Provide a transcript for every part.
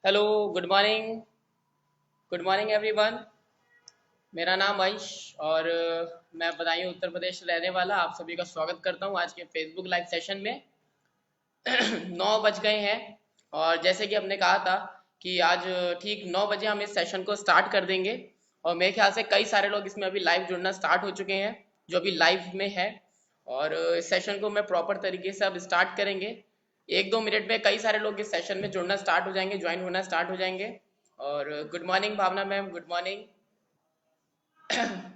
Hello. Good morning. Good morning everyone. मेरा नाम अंश और मैं बदायूं उत्तर प्रदेश से रहने वाला आप सभी का स्वागत करता हूं आज के फेसबुक लाइव सेशन में। 9 बज गए हैं और जैसे कि हमने कहा था कि आज ठीक 9 बजे हम इस सेशन को स्टार्ट कर देंगे। और मेरे ख्याल से कई सारे लोग इसमें अभी लाइव जुड़ना स्टार्ट हो चुके हैं जो अभी लाइव में है। और इस सेशन को मैं प्रॉपर तरीके से अब स्टार्ट करेंगे। 1-2 मिनट में कई सारे लोग इस सेशन में जुड़ना स्टार्ट हो जाएंगे, ज्वाइन होना स्टार्ट हो जाएंगे। और good morning Bhavna ma'am, good morning.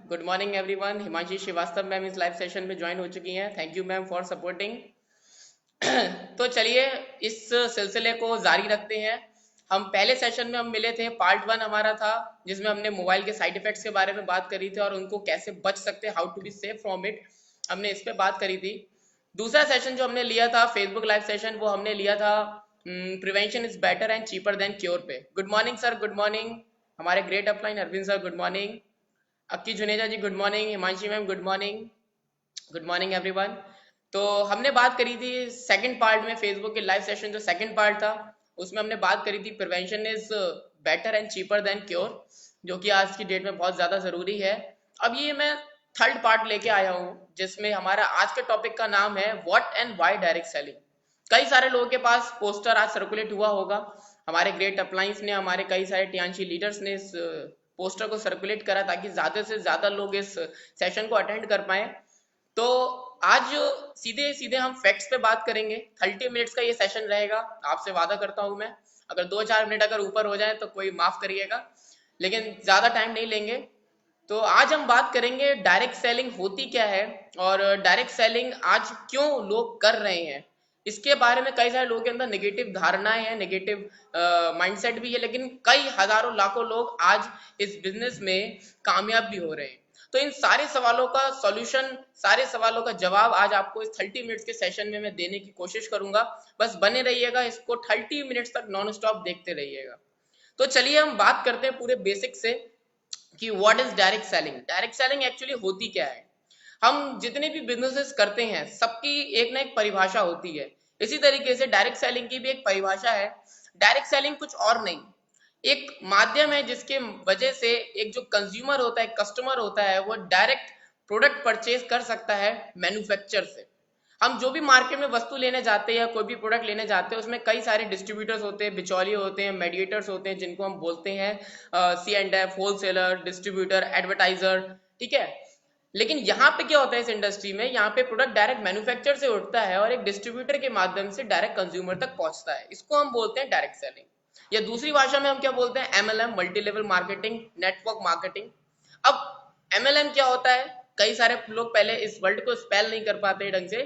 Good morning everyone. Himanshi Srivastava ma'am इस लाइव सेशन में ज्वाइन हो चुकी हैं। Thank you ma'am for supporting. तो चलिए इस सिलसिले को जारी रखते हैं। हम पहले सेशन में हम मिले थे, पार्ट 1 हमारा था जिसमें हमने मोबाइल के साइड इफेक्ट्स के बारे में बात करी थी और उनको कैसे बच सकते हैं, how to be safe from it, हमने इस पे बात करी थी। दूसरा सेशन जो हमने लिया था फेसबुक लाइव सेशन, वो हमने लिया था prevention is better and cheaper than cure पे। Good morning sir, good morning. हमारे great upline Arvind sir, good morning. Akki Juneja ji, good morning. Himanshi ma'am, good morning. Good morning everyone. तो हमने बात करी थी सेकंड पार्ट में, फेसबुक के लाइव सेशन जो सेकंड पार्ट था उसमें हमने बात करी थी prevention is better and cheaper than cure, जो कि आज की डेट में बहुत ज़्यादा ज़रूरी है। अब ये मैं थर्ड पार्ट लेके आया हूँ जिसमें हमारा आज के टॉपिक का नाम है what and why direct selling. कई सारे लोगों के पास पोस्टर आज सर्कुलेट हुआ होगा। हमारे ग्रेट अपलाइंस ने, हमारे कई सारे टियांशी लीडर्स ने इस पोस्टर को सर्कुलेट करा ताकि ज़्यादा से ज़्यादा लोग इस सेशन को अटेंड कर पाएँ। तो आज सीधे सीधे हम फैक्ट्स पे बात करेंगे। 30 मिनट्स का ये सेशन रहेगा, आपसे वादा करता हूं मैं। अगर 2-4 मिनट अगर ऊपर हो जाए तो कोई माफ करिएगा, लेकिन ज्यादा टाइम नहीं लेंगे। तो आज हम बात करेंगे डायरेक्ट सेलिंग होती क्या है और डायरेक्ट सेलिंग आज क्यों लोग कर रहे हैं। इसके बारे में कई सारे लोगों के अंदर नेगेटिव धारणाएं हैं, नेगेटिव माइंडसेट भी है, लेकिन कई हजारों लाखों लोग आज इस बिजनेस में कामयाब भी हो रहे हैं। तो इन सारे सवालों का सॉल्यूशन, सारे सवालों का जवाब आज आपको इस 30 मिनट्स के सेशन में मैं देने की कोशिश करूंगा। बस बने रहिएगा, इसको 30 मिनट्स तक नॉन स्टॉप देखते रहिएगा। तो चलिए हम बात करते हैं पूरे बेसिक से कि what is direct selling. Direct selling actually होती क्या है। हम जितने भी बिजनेसेस करते हैं सबकी एक ना एक परिभाषा होती है। इसी तरीके से डायरेक्ट सेलिंग की भी एक परिभाषा है। डायरेक्ट सेलिंग कुछ और नहीं, एक माध्यम है जिसके वजह से एक जो कंज्यूमर होता है, कस्टमर होता है, वो डायरेक्ट प्रोडक्ट परचेज कर सकता है मैन्युफैक्चर से। हम जो भी मार्केट में वस्तु लेने जाते हैं या कोई भी प्रोडक्ट लेने जाते हैं उसमें कई सारे डिस्ट्रीब्यूटर्स होते हैं, बिचौलिए होते हैं, मेडिएटर्स होते हैं, जिनको हम बोलते हैं C&F, होलसेलर, डिस्ट्रीब्यूटर, एडवर्टाइजर। ठीक है। लेकिन यहाँ पे क्या होता है इस इंडस्ट्री में, यहाँ पे प्रोडक्ट डायरेक्ट मैन्युफैक्चर से उठता है और एक डिस्ट्रीब्यूटर के माध्यम से डायरेक्ट कंज्यूमर तक पहुंचता है। इसको हम बोलते हैं डायरेक्ट सेलिंग, या दूसरी भाषा में हम क्या बोलते हैं, MLM, multi level marketing, network marketing. अब MLM क्या होता है, कई सारे लोग पहले इस वर्ड को स्पेल नहीं कर पाते ढंग से।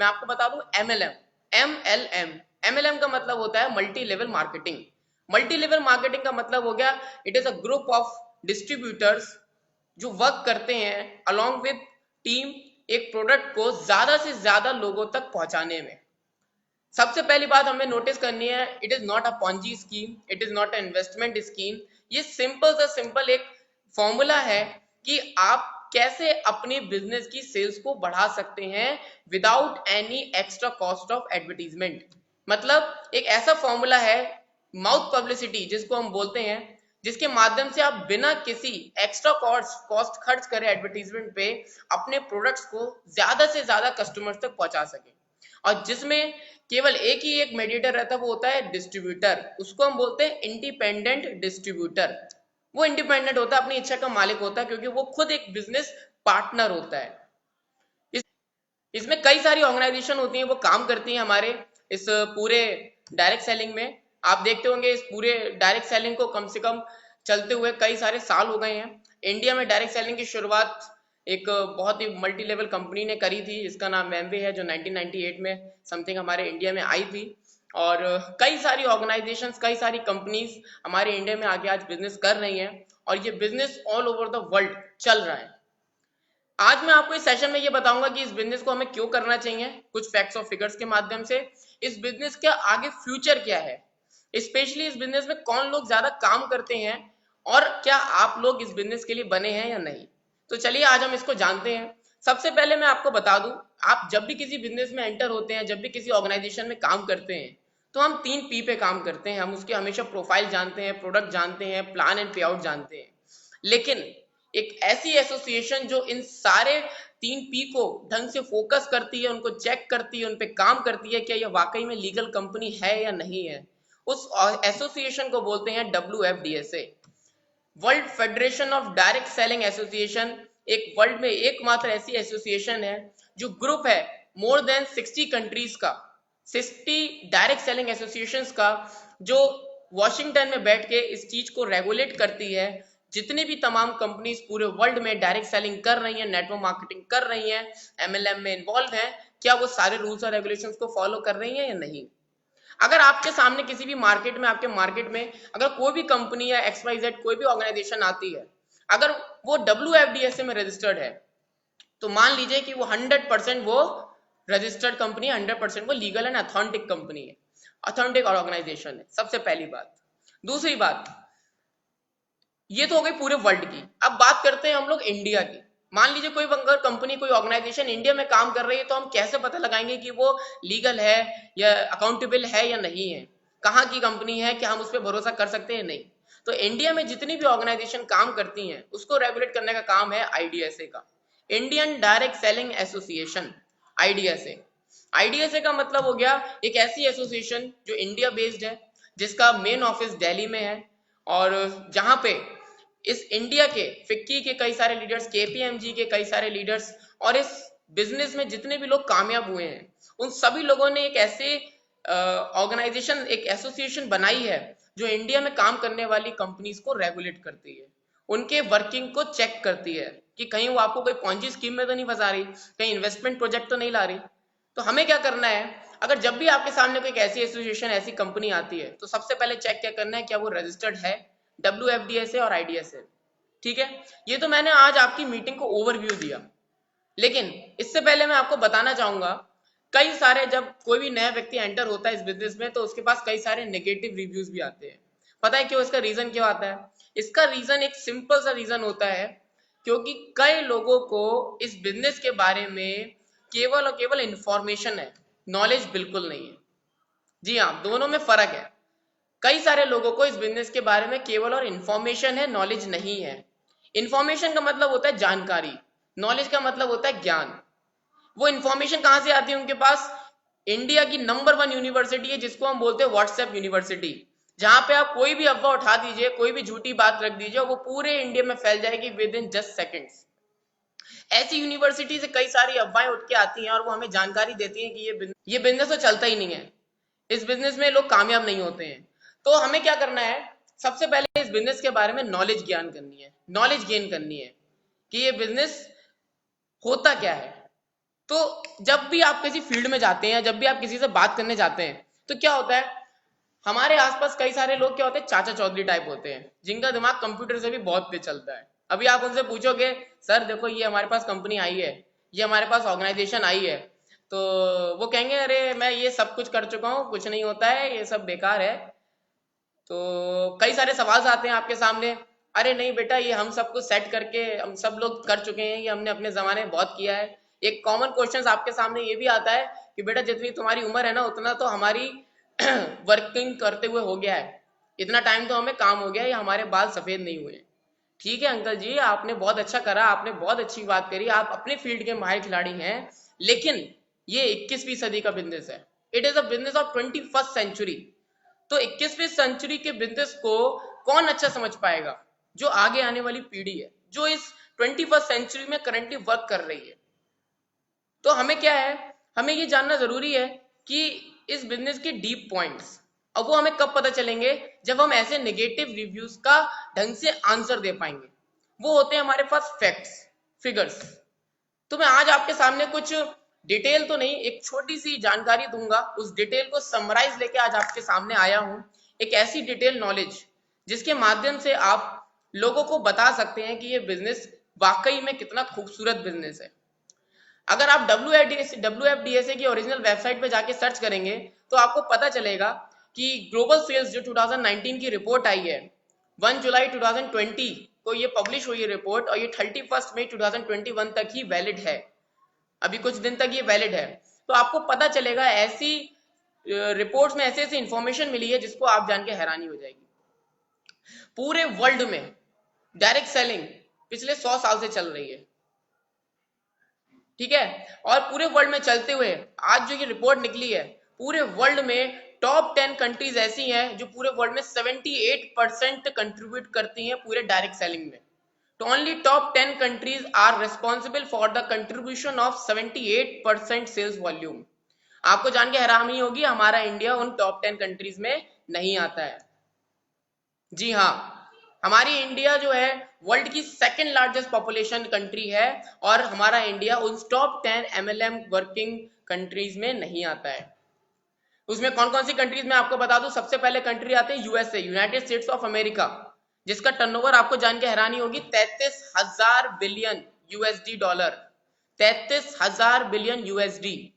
मैं आपको बता दूं, MLM का मतलब होता है multi level marketing. Multi level marketing का मतलब हो गया, it is a group of distributors जो वर्क करते हैं अलोंग विद टीम, एक प्रोडक्ट को ज्यादा से ज्यादा लोगों तक पहुंचाने में। सबसे पहली बात हमें नोटिस करनी है, it is not a Ponzi scheme, it is not a investment scheme. ये सिंपल से सिंपल एक फॉर्मूला है कि आप कैसे अपनी बिजनेस की सेल्स को बढ़ा सकते हैं without any extra cost of advertisement. मतलब एक ऐसा फॉर्मूला है, माउथ पब्लिसिटी जिसको हम बोलते हैं, जिसके माध्यम से आप बिना किसी एक्स्ट्रा कॉस्ट खर्च करे एडवर्टीजमेंट पे अपने प्रोडक्ट्स को ज्यादा से ज्यादा कस्टमर्स तक पहुंचा सके। और जिसमें केवल एक मेडिएटर रहता है, वो होता है डिस्ट्रीब्यूटर। उसको हम बोलते हैं इंडिपेंडेंट डिस्ट्रीब्यूटर। वो इंडिपेंडेंट होता है, अपनी इच्छा का मालिक होता है, क्योंकि वो खुद एक बिजनेस पार्टनर होता है। इस, इसमें कई सारी ऑर्गेनाइजेशन होती हैं, वो काम करती हैं हमारे इस पूरे डायरेक्ट सेलिंग में। आप देखते होंगे इस पूरे डायरेक्ट सेलिंग को कम से कम चलते हुए कई सारे साल हो गए हैं। इंडिया में डायरेक्ट सेलिंग की शुरुआत एक बहुत ही मल्टी लेवल कंपनी ने करी थी, जिसका नाम वैमवे है, जो 1998 में समथिंग हमारे इंडिया में आई थी। और कई सारी ऑर्गेनाइजेशंस, कई सारी कंपनीज हमारे इंडिया में आके आज बिजनेस कर रही हैं और ये business all over the world चल रहा है। आज मैं आपको इस सेशन में ये बताऊंगा कि इस बिजनेस को हमें क्यों करना चाहिए, कुछ फैक्ट्स और फिगर्स के माध्यम से। इस बिजनेस का आगे फ्यूचर क्या है, स्पेशली इस बिजनेस में कौन लोग ज्यादा काम करते हैं और क्या आप लोग इस बिजनेस के लिए बने हैं या नहीं। तो चलिए आज हम इसको जानते हैं। सबसे पहले मैं आपको बता दूं, आप जब भी किसी बिजनेस में एंटर होते हैं, जब भी किसी ऑर्गेनाइजेशन में काम करते हैं, तो हम 3 P पे काम करते हैं, हम उसके हमेशा प्रोफाइल जानते हैं, प्रोडक्ट जानते हैं, प्लान एंड पे आउट जानते हैं। लेकिन एक ऐसी एसोसिएशन जो इन सारे 3 P को ढंग से फोकस करती है, उनको चेक करती है, उन पे काम करती है, क्या ये वाकई में लीगल कंपनी है या नहीं है, उस एसोसिएशन को बोलते हैं WFDSA, world federation of direct selling association. एक वर्ल्ड में एकमात्र ऐसी एसोसिएशन है जो ग्रुप है मोर देन 60 कंट्रीज का, 60 डायरेक्ट सेलिंग एसोसिएशंस का, जो वॉशिंगटन में बैठ के इस चीज को रेगुलेट करती है। जितने भी तमाम कंपनीज पूरे वर्ल्ड में डायरेक्ट सेलिंग कर रही हैं, नेटवर्क मार्केटिंग कर रही हैं, MLM में इन्वॉल्व हैं, क्या वो सारे रूल्स और रेगुलेशंस को फॉलो कर रही हैं या नहीं। अगर आपके सामने किसी भी मार्केट में, आपके मार्केट में अगर कोई भी कंपनी या XYZ कोई भी ऑर्गेनाइजेशन आती है, अगर वो WFDSA में रजिस्टर्ड है, तो मान लीजिए कि वो 100% वो रजिस्टर्ड कंपनी है, 100% वो लीगल एंड अथेंटिक कंपनी है, अथेंटिक ऑर्गेनाइजेशन है, सबसे पहली बात। दूसरी बात, ये तो हो गई पूरे वर्ल्ड की। अब बात करते हैं हम लोग इंडिया की। मान लीजिए कोई अगर कंपनी, कोई ऑर्गेनाइजेशन इंडिया में काम कर रही है, तो हम कैसे पता लगाएंगे कि वो लीगल है या अकाउंटेबल है या नहीं है, कहाँ की कंपनी है, क्या हम उस पर भरोसा कर सकते हैं, नहीं। तो इंडिया में जितनी भी ऑर्गेनाइजेशन काम करती हैं, उसको रेगुलेट करने का काम है IDSA का, Indian direct selling association, IDSA। IDSA का मतलब हो गया एक ऐसी एसोसिएशन जो इंडिया बेस्ड है, जिसका मेन ऑफिस दिल्ली में है, और जहां पे इस इंडिया के फिक्की के कई सारे लीडर्स, KPMG के कई सारे लीडर्स, और इस बिजनेस में जितने भी लोग कामयाब हुए हैं, उन सभी लोगों ने एक ऐसे ऑर्गेनाइजेशन, एक एसोसिएशन बनाई है जो इंडिया में काम करने वाली कंपनीज को रेगुलेट करती है, उनके वर्किंग को चेक करती है कि कहीं वो आपको कोई पॉन्जी स्कीम में तो नहीं फंसा रही, कहीं इन्वेस्टमेंट प्रोजेक्ट तो नहीं ला रही। तो हमें क्या करना है, अगर जब भी आपके सामने कोई ऐसी एसोसिएशन, ऐसी कंपनी आती है, तो सबसे पहले चेक क्या करना है, क्या वो रजिस्टर्ड है WFDSA और IDSA। ठीक है, ये तो मैंने आज आपकी मीटिंग को ओवरव्यू दिया, लेकिन इससे पहले मैं आपको बताना चाहूंगा, कई सारे, जब कोई भी नया व्यक्ति एंटर होता है इस बिजनेस में, तो उसके पास कई सारे नेगेटिव रिव्यूज भी आते हैं। पता है क्यों? इसका रीजन क्यों आता है? इसका रीजन एक सिंपल सा रीजन होता है, क्योंकि कई लोगों को इस बिजनेस के बारे में केवल और केवल इंफॉर्मेशन है, नॉलेज बिल्कुल नहीं है। जी हाँ, दोनों में फर्क है। कई सारे लोगों को इस बिजनेस के बारे में केवल और इंफॉर्मेशन है, नॉलेज नहीं है। इंफॉर्मेशन का मतलब होता है जानकारी, नॉलेज का मतलब होता है ज्ञान। वो इंफॉर्मेशन कहां से आती है उनके पास? इंडिया की नंबर 1 यूनिवर्सिटी है, जिसको हम बोलते हैं व्हाट्सएप यूनिवर्सिटी, जहां पे आप कोई भी अफवाह उठा दीजिए, कोई भी झूठी बात रख दीजिए, वो पूरे इंडिया में फैल जाएगी विद इन जस्ट सेकेंड्स। ऐसी यूनिवर्सिटी से कई सारी अफवाहें उठ के आती हैं, और वो हमें जानकारी देती हैं कि ये बिजनेस तो चलता ही नहीं है, इस बिजनेस में लोग कामयाब नहीं होते हैं। तो हमें क्या करना है, सबसे पहले इस बिजनेस के बारे में नॉलेज ज्ञान करनी है, नॉलेज गेन करनी है कि ये बिजनेस होता क्या है। तो जब भी आप किसी फील्ड में जाते हैं, जब भी आप किसी से बात करने जाते हैं, तो क्या होता है, हमारे आसपास कई सारे लोग क्या होते हैं, चाचा चौधरी टाइप होते हैं, जिनका दिमाग कंप्यूटर से भी बहुत तेज चलता है। अभी आप उनसे पूछोगे, सर देखो ये हमारे पास कंपनी आई है, ये हमारे पास ऑर्गेनाइजेशन आई है, तो वो कहेंगे अरे मैं ये सब कुछ कर चुका हूँ, कुछ नहीं होता है, ये सब बेकार है। तो कई सारे सवाल आते हैं आपके सामने, अरे नहीं बेटा, ये हम सब कुछ सेट करके हम सब लोग कर चुके हैं, ये हमने अपने जमाने में बहुत किया है। एक कॉमन क्वेश्चन आपके सामने ये भी आता है कि बेटा जितनी तुम्हारी उम्र है ना, उतना तो हमारी वर्किंग करते हुए हो गया है, इतना टाइम तो हमें काम हो गया है, हमारे बाल सफेद नहीं हुए। ठीक है अंकल जी, आपने बहुत अच्छा करा, आपने बहुत अच्छी बात करी, आप अपने फील्ड के माहिर खिलाड़ी हैं, लेकिन ये 21वीं सदी का बिजनेस है, it is a business of 21st century. तो 21वीं सेंचुरी के बिजनेस को कौन अच्छा समझ पाएगा? जो आगे आने वाली पीढ़ी है, जो इस 21st सेंचुरी में करंटली वर्क कर रही है। तो हमें क्या है, हमें ये जानना जरूरी है कि इस बिजनेस के डीप पॉइंट्स, अब वो हमें कब पता चलेंगे, जब हम ऐसे नेगेटिव रिव्यूज का ढंग से आंसर दे पाएंगे। वो होते हैं हमारे पास फैक्ट्स, फिगर्स। तो मैं आज आपके सामने कुछ डिटेल तो नहीं, एक छोटी सी जानकारी दूंगा, उस डिटेल को समराइज लेके आज आपके सामने आया हूं। एक ऐसी डिटेल नॉलेज जिसके माध्यम से आप लोगों को बता सकते हैं कि ये बिजनेस वाकई में कितना खूबसूरत बिजनेस है। अगर आप WFDSA की ओरिजिनल वेबसाइट पे जाके सर्च करेंगे, तो आपको पता चलेगा कि ग्लोबल सेल्स जो 2019 की रिपोर्ट आई है, 1 जुलाई 2020 को ये पब्लिश हुई है रिपोर्ट, और ये 31 मई 2021 तक ही वैलिड है, अभी कुछ दिन तक ये वैलिड है। तो आपको पता चलेगा ऐसी रिपोर्ट्स में ऐसे ऐसे इंफॉर्मेशन मिली है जिसको आप जान के हैरानी हो जाएगी। पूरे वर्ल्ड में डायरेक्ट सेलिंग पिछले 100 साल से चल रही है, ठीक है। और पूरे वर्ल्ड में चलते हुए आज जो ये रिपोर्ट निकली है, पूरे वर्ल्ड में टॉप 10 कंट्रीज ऐसी हैं जो पूरे वर्ल्ड में 78% कंट्रीब्यूट करती हैं पूरे डायरेक्ट सेलिंग में। तो only top 10 countries are responsible for the contribution of 78% sales volume. आपको जान के हैरानी होगी हमारा इंडिया उन टॉप 10 कंट्रीज में नहीं आता है। जी हाँ, हमारी इंडिया जो है वर्ल्ड की सेकंड लार्जेस्ट पॉपुलेशन कंट्री है और हमारा इंडिया उन टॉप 10 MLM वर्किंग कंट्रीज में नहीं आता है। उसमें कौन कौन सी कंट्रीज में आपको बता दूं। सबसे पहले कंट्री आते हैं USA, United states of America, जिसका टर्नओवर आपको जान के हैरानी होगी 33,000 billion USD dollar. 33,000 billion USD,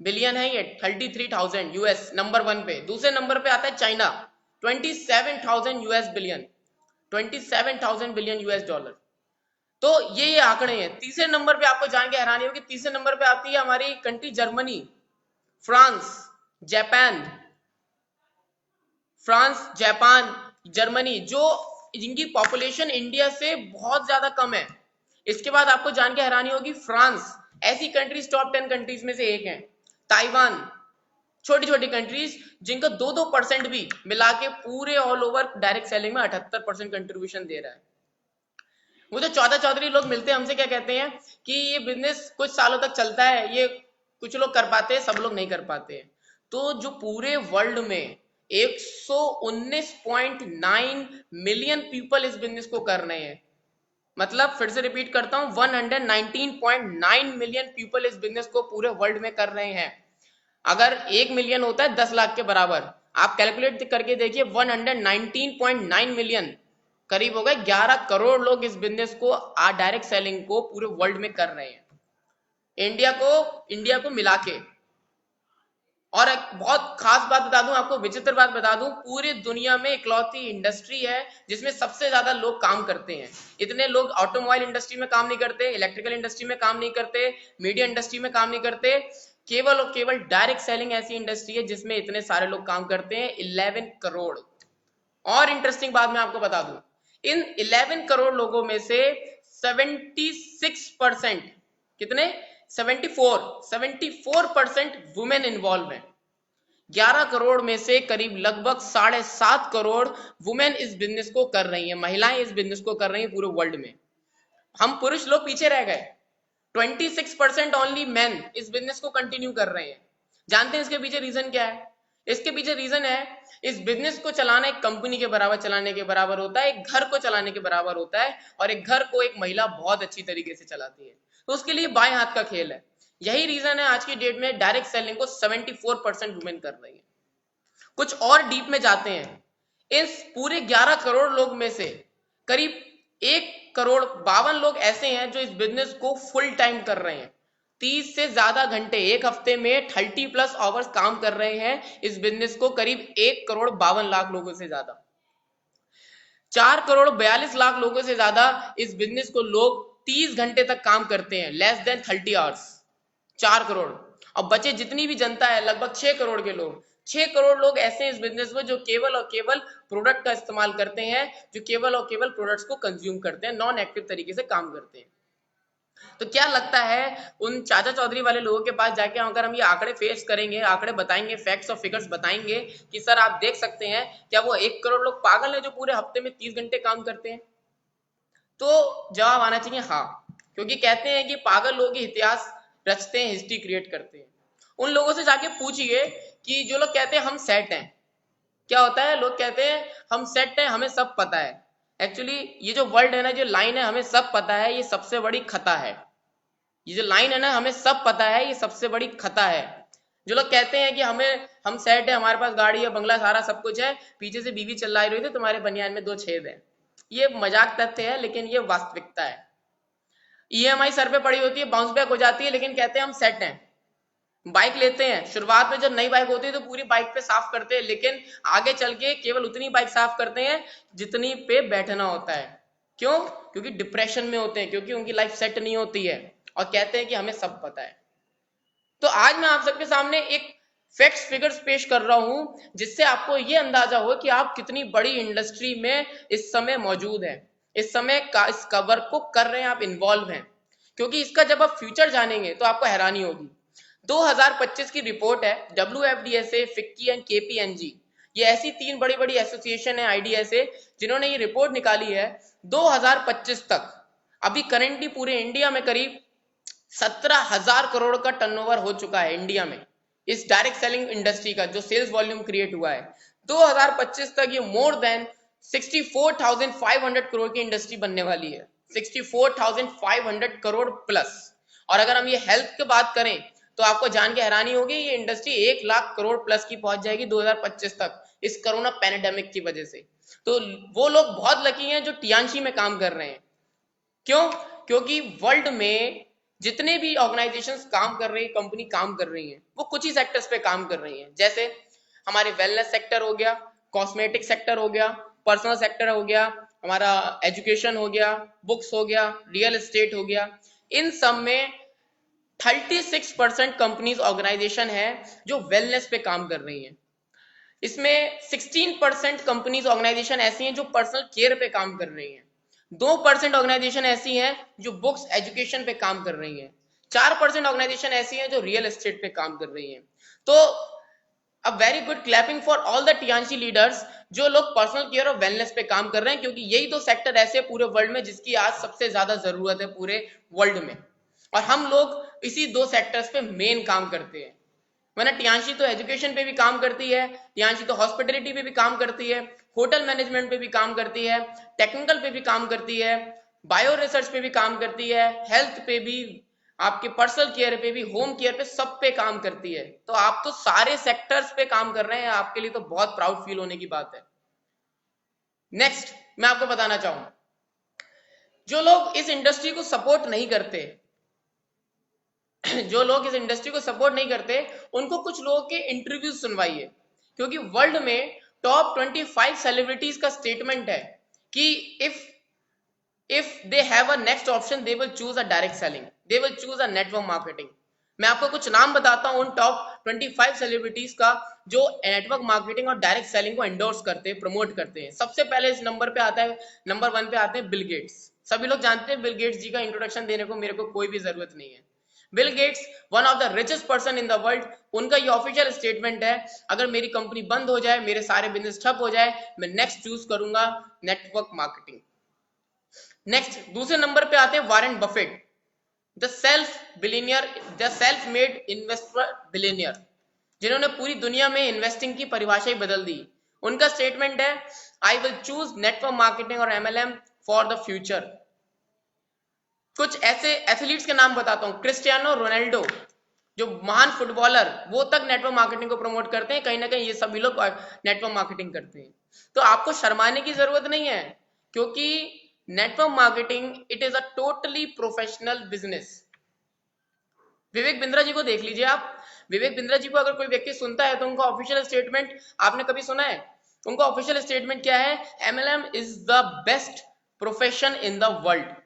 billion है ये, 33,000 यूएस नंबर 1 पे। दूसरे नंबर पे आता है China, 27,000 US billion, 27,000 billion US dollar. तो ये आंकड़े हैं। तीसरे नंबर पे आपको जान के हैरानी होगी, तीसरे नंबर पे आती है हमारी country Germany, France, Japan, Germany, जो जिनकी पॉपुलेशन इंडिया से बहुत ज्यादा कम है। इसके बाद आपको जान के हैरानी होगी फ्रांस, ऐसी कंट्रीज टॉप 10 कंट्रीज में से एक है। ताइवान, छोटी छोटी कंट्रीज जिनका 2% भी मिला के पूरे ऑल ओवर डायरेक्ट सेलिंग में 78% कंट्रीब्यूशन दे रहा है। वो जो चौधरी लोग मिलते हैं हमसे, क्या कहते हैं कि ये बिजनेस कुछ सालों तक चलता है, ये कुछ लोग कर पाते हैं, सब लोग नहीं कर पाते हैं। तो जो पूरे वर्ल्ड में 119.9 मिलियन पीपल इस बिजनेस को कर रहे हैं, मतलब फिर से रिपीट करता हूं, 119.9 मिलियन पीपल इस बिजनेस को पूरे वर्ल्ड में कर रहे हैं। अगर 1 मिलियन होता है 10 लाख के बराबर, आप कैलकुलेट करके देखिए 119.9 मिलियन, करीब हो गए 11 करोड़ लोग इस बिजनेस को डायरेक्ट सेलिंग को पूरे वर्ल्ड में कर रहे हैं, इंडिया को मिला के। और एक बहुत खास बात बता दूं आपको, विचित्र बात बता दूं, पूरी दुनिया में इकलौती इंडस्ट्री है जिसमें सबसे ज्यादा लोग काम करते हैं। इतने लोग ऑटोमोबाइल इंडस्ट्री में काम नहीं करते, इलेक्ट्रिकल इंडस्ट्री में काम नहीं करते, मीडिया इंडस्ट्री में काम नहीं करते। केवल और केवल डायरेक्ट सेलिंग ऐसी इंडस्ट्री है जिसमें इतने सारे लोग काम करते हैं, 11 करोड़। और इंटरेस्टिंग बात मैं आपको बता दूं, इन 11 करोड़ लोगों में से 76%, कितने, 74% वुमेन इन्वॉल्व हैं। 11 करोड़ में से करीब लगभग 7.5 करोड़ वुमेन इस बिजनेस को कर रही हैं, महिलाएं इस बिजनेस को कर रही हैं पूरे वर्ल्ड में। हम पुरुष लोग पीछे रह गए, 26% ओनली मैन इस बिजनेस को कंटिन्यू कर रहे हैं। जानते हैं इसके पीछे रीजन क्या है? इसके पीछे रीजन है, इस बिजनेस को चलाना एक कंपनी के बराबर चलाने के बराबर होता है, एक घर को चलाने के बराबर होता है, और एक घर को एक महिला बहुत अच्छी तरीके से चलाती है, तो उसके लिए बाएं हाथ का खेल है। यही रीजन है आज की डेट में डायरेक्ट सेलिंग को 74% वुमेन कर रही है। कुछ और डीप में जाते हैं, इस पूरे 11 करोड़ लोग में से करीब 1,52,00,000 लोग ऐसे हैं जो इस बिजनेस को फुल टाइम कर रहे हैं, 30 से ज्यादा घंटे, एक हफ्ते में 30+ आवर्स काम कर रहे हैं इस बिजनेस को, करीब 1,52,00,000 लोगों से ज्यादा। 4,42,00,000 लोगों से ज्यादा इस बिजनेस को लोग 30 घंटे तक काम करते हैं, लेस देन 30 आवर्स। 4 करोड़, और बचे जितनी भी जनता है लगभग 6 करोड़ के लोग, 6 करोड़ लोग ऐसे हैं इस बिजनेस में जो केवल और केवल प्रोडक्ट का इस्तेमाल करते हैं, जो केवल और केवल प्रोडक्ट्स को कंज्यूम करते हैं, नॉन एक्टिव तरीके से काम करते हैं। तो क्या लगता है उन चाचा चौधरी वाले लोगों के पास जाके अगर हम ये आंकड़े फेस करेंगे, आंकड़े बताएंगे, फैक्ट्स और फिगर्स बताएंगे कि सर आप देख सकते हैं, क्या वो 1 करोड़ लोग पागल है जो पूरे हफ्ते में 30 घंटे काम करते हैं? तो जवाब आना चाहिए हाँ, क्योंकि कहते हैं कि पागल लोग ही इतिहास रचते हैं, हिस्ट्री क्रिएट करते हैं। उन लोगों से जाके पूछिए कि जो लोग कहते हैं हम सेट हैं, क्या होता है, लोग कहते हैं हम सेट हैं, हमें सब पता है। एक्चुअली ये जो वर्ड है ना, जो लाइन है हमें सब पता है, ये सबसे बड़ी खता है। ये जो लाइन है ना, हमें सब पता है, ये सबसे बड़ी खता है। जो लोग कहते हैं कि हम सेट है, हमारे पास गाड़ी है, बंगला, सारा सब कुछ है, पीछे से बीवी चिल्ला रही थी तुम्हारे बनियान में 2 छेद है, ये मजाक तथ्य है, लेकिन ये वास्तविकता है। EMI सर पे पड़ी होती है, बाउंस बैक हो जाती है, लेकिन कहते हैं हम सेट हैं। बाइक लेते हैं, शुरुआत में जब नई बाइक होती है तो पूरी बाइक पे साफ करते हैं, लेकिन आगे चल के केवल उतनी बाइक साफ करते हैं जितनी पे बैठना होता है। क्यों? क्योंकि डिप्रेशन में होते हैं, क्योंकि उनकी लाइफ सेट नहीं होती है, और कहते हैं कि हमें सब पता है। तो आज मैं आप सबके सामने एक फैक्ट्स फिगर्स पेश कर रहा हूं जिससे आपको ये अंदाजा हो कि आप कितनी बड़ी इंडस्ट्री में इस समय मौजूद हैं, इस समय का इस कवर को कर रहे हैं, आप इन्वॉल्व हैं। क्योंकि इसका जब आप फ्यूचर जानेंगे तो आपको हैरानी होगी। 2025 की रिपोर्ट है, WFDSA, फिक्की एंड KPMG, ये ऐसी तीन बड़ी बड़ी एसोसिएशन है, IDSA, जिन्होंने ये रिपोर्ट निकाली है 2025 तक। अभी करेंटली पूरे इंडिया में करीब 17,000 करोड़ का टर्नओवर हो चुका है इंडिया में, इस डायरेक्ट सेलिंग इंडस्ट्री का जो सेल्स वॉल्यूम क्रिएट हुआ है। 2025 तक ये मोर देन 64,500 करोड़ की इंडस्ट्री बनने वाली है, 64,500 करोड़ प्लस। और अगर हम ये हेल्थ की बात करें तो आपको जान के हैरानी होगी, ये इंडस्ट्री 1 लाख करोड़ प्लस की पहुंच जाएगी 2025 तक, इस कोरोना पैंडेमिक की वजह से। तो वो लोग बहुत लकी हैं जो टियांशी में काम कर रहे हैं। क्यों? क्योंकि वर्ल्ड में जितने भी ऑर्गेनाइजेशंस काम कर रही है, कंपनी काम कर रही हैं, वो कुछ ही सेक्टर्स पे काम कर रही हैं। जैसे हमारे वेलनेस सेक्टर हो गया, कॉस्मेटिक सेक्टर हो गया, पर्सनल सेक्टर हो गया, हमारा एजुकेशन हो गया, बुक्स हो गया, रियल एस्टेट हो गया। इन सब में 36% कंपनीज ऑर्गेनाइजेशन है जो वेलनेस पे काम कर रही हैं। इसमें 16% कंपनीज ऑर्गेनाइजेशन ऐसी हैं जो पर्सनल केयर पे काम कर रही हैं। 2% ऑर्गेनाइजेशन ऐसी हैं जो बुक्स एजुकेशन पे काम कर रही हैं। 4% ऑर्गेनाइजेशन ऐसी हैं जो रियल एस्टेट पे काम कर रही हैं। तो a very good clapping for all the Tianshi leaders जो लोग पर्सनल केयर और वेलनेस पे काम कर रहे हैं, क्योंकि यही दो सेक्टर ऐसे हैं पूरे वर्ल्ड में जिसकी आज सबसे ज्यादा जरूरत है पूरे वर्ल्ड में, और हम लोग इसी दो सेक्टर्स पे मेन काम करते हैं। वरना टियांशी तो एजुकेशन पे भी काम करती है, टियांशी तो हॉस्पिटलिटी पे भी काम करती है, होटल मैनेजमेंट पे भी काम करती है, टेक्निकल पे भी काम करती है, बायो रिसर्च पे भी काम करती है, हेल्थ पे भी, आपके पर्सनल केयर पे भी, होम केयर पे, सब पे काम करती है। तो आप तो सारे सेक्टर्स पे काम कर रहे हैं, आपके लिए तो बहुत प्राउड फील होने की बात है। नेक्स्ट मैं आपको बताना चाहूं, जो लोग इस इंडस्ट्री को सपोर्ट नहीं करते, जो लोग इस इंडस्ट्री को सपोर्ट नहीं करते, उनको कुछ लोगों के इंटरव्यू सुनवाइए। क्योंकि वर्ल्ड में टॉप 25 सेलिब्रिटीज का स्टेटमेंट है कि if they have a next option they will choose a direct selling, they will choose a network marketing। मैं आपको कुछ नाम बताता हूं उन टॉप 25 सेलिब्रिटीज का जो नेटवर्क मार्केटिंग और डायरेक्ट सेलिंग को एंडोर्स करते हैं, प्रमोट करते हैं। सबसे पहले इस नंबर पे आता है, नंबर 1 पे आते हैं बिल गेट्स। सभी लोग जानते हैं बिल गेट्स जी का इंट्रोडक्शन देने को मेरे को कोई भी जरूरत नहीं है। Bill Gates one of the richest person in the world, उनका ये ऑफिशियल स्टेटमेंट है, अगर मेरी कंपनी बंद हो जाए, मेरे सारे बिजनेस ठप हो जाए, मैं नेक्स्ट चूज करूंगा नेटवर्क मार्केटिंग। नेक्स्ट दूसरे नंबर पे आते हैं Warren Buffett, the self made investor billionaire, जिन्होंने पूरी दुनिया में इन्वेस्टिंग की परिभाषा ही बदल दी। उनका स्टेटमेंट है, I will choose network marketing और MLM फॉर द फ्यूचर। कुछ ऐसे एथलीट्स के नाम बताता हूं, क्रिस्टियानो रोनाल्डो जो महान फुटबॉलर, वो तक नेटवर्क मार्केटिंग को प्रमोट करते हैं। कहीं ना कहीं ये सभी लोग नेटवर्क मार्केटिंग करते हैं। तो आपको शर्माने की जरूरत नहीं है, क्योंकि network marketing it is a totally professional business. Vivek Bindra ji को देख लीजिए आप, विवेक बिंद्रा जी को अगर कोई व्यक्ति सुनता है तो उनका ऑफिशियल स्टेटमेंट आपने कभी सुना है? उनका ऑफिशियल स्टेटमेंट क्या है? MLM is the best profession in the world.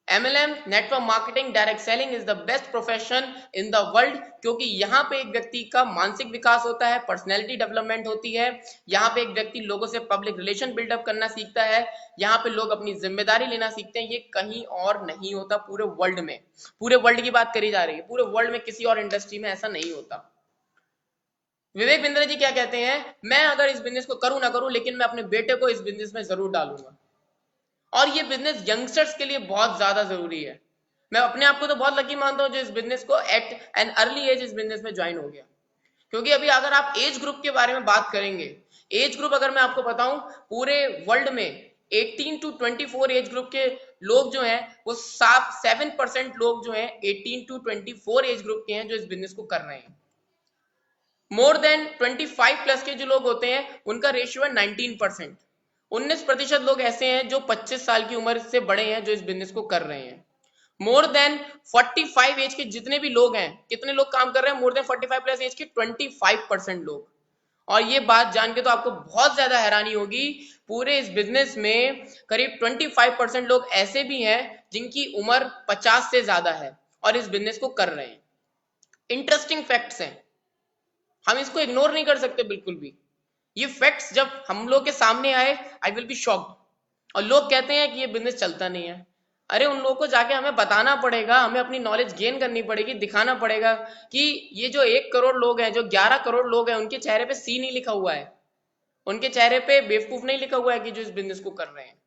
MLM network marketing direct selling is the best profession in the world, क्योंकि यहाँ पे एक व्यक्ति का मानसिक विकास होता है, पर्सनैलिटी डेवलपमेंट होती है, यहाँ पे एक व्यक्ति लोगों से पब्लिक रिलेशन बिल्डअप करना सीखता है, यहाँ पे लोग अपनी जिम्मेदारी लेना सीखते हैं। ये कहीं और नहीं होता पूरे वर्ल्ड में। पूरे वर्ल्ड की बात करी जा रही है, पूरे वर्ल्ड में किसी और इंडस्ट्री में ऐसा नहीं होता। विवेक बिंद्रा जी क्या कहते हैं? मैं अगर इस बिजनेस को करूं ना करूं, लेकिन मैं अपने बेटे को इस बिजनेस में जरूर डालूंगा। और ये बिजनेस यंगस्टर्स के लिए बहुत ज्यादा जरूरी है। मैं अपने आप को तो बहुत लकी मानता हूं जो इस बिजनेस को एट एन अर्ली एज इस बिजनेस में ज्वाइन हो गया। क्योंकि अभी अगर आप एज ग्रुप के बारे में बात करेंगे, एज ग्रुप अगर मैं आपको बताऊं, पूरे वर्ल्ड में 18 to 24 एज ग्रुप के लोग जो हैं वो 7% लोग जो हैं 18 to 24 एज ग्रुप के हैं जो इस बिजनेस को कर रहे हैं। मोर देन 25 प्लस के जो लोग होते हैं उनका रेशियो है 19%। 19% लोग ऐसे हैं जो 25 साल की उम्र से बड़े हैं जो इस बिजनेस को कर रहे हैं। मोर देन 45 एज के जितने भी लोग हैं, कितने लोग काम कर रहे हैं? मोर देन 45 प्लस एज के 25% लोग। और ये बात जान के तो आपको बहुत ज्यादा हैरानी होगी, पूरे इस बिजनेस में करीब 25% लोग ऐसे भी हैं जिनकी उम्र 50 से ज्यादा है और इस बिजनेस को कर रहे हैं। इंटरेस्टिंग फैक्ट्स हैं। हम इसको इग्नोर नहीं कर सकते बिल्कुल भी। ये फैक्ट्स जब हम लोग के सामने आए, आई विल बी शॉक्ड। और लोग कहते हैं कि ये बिजनेस चलता नहीं है। अरे उन लोगों को जाके हमें बताना पड़ेगा, हमें अपनी नॉलेज गेन करनी पड़ेगी, दिखाना पड़ेगा कि ये जो 1 करोड़ लोग हैं, जो 11 करोड़ लोग हैं, उनके चेहरे पे सी नहीं लिखा हुआ है, उनके चेहरे पे बेवकूफ नहीं लिखा हुआ है कि जो इस बिजनेस को कर रहे हैं।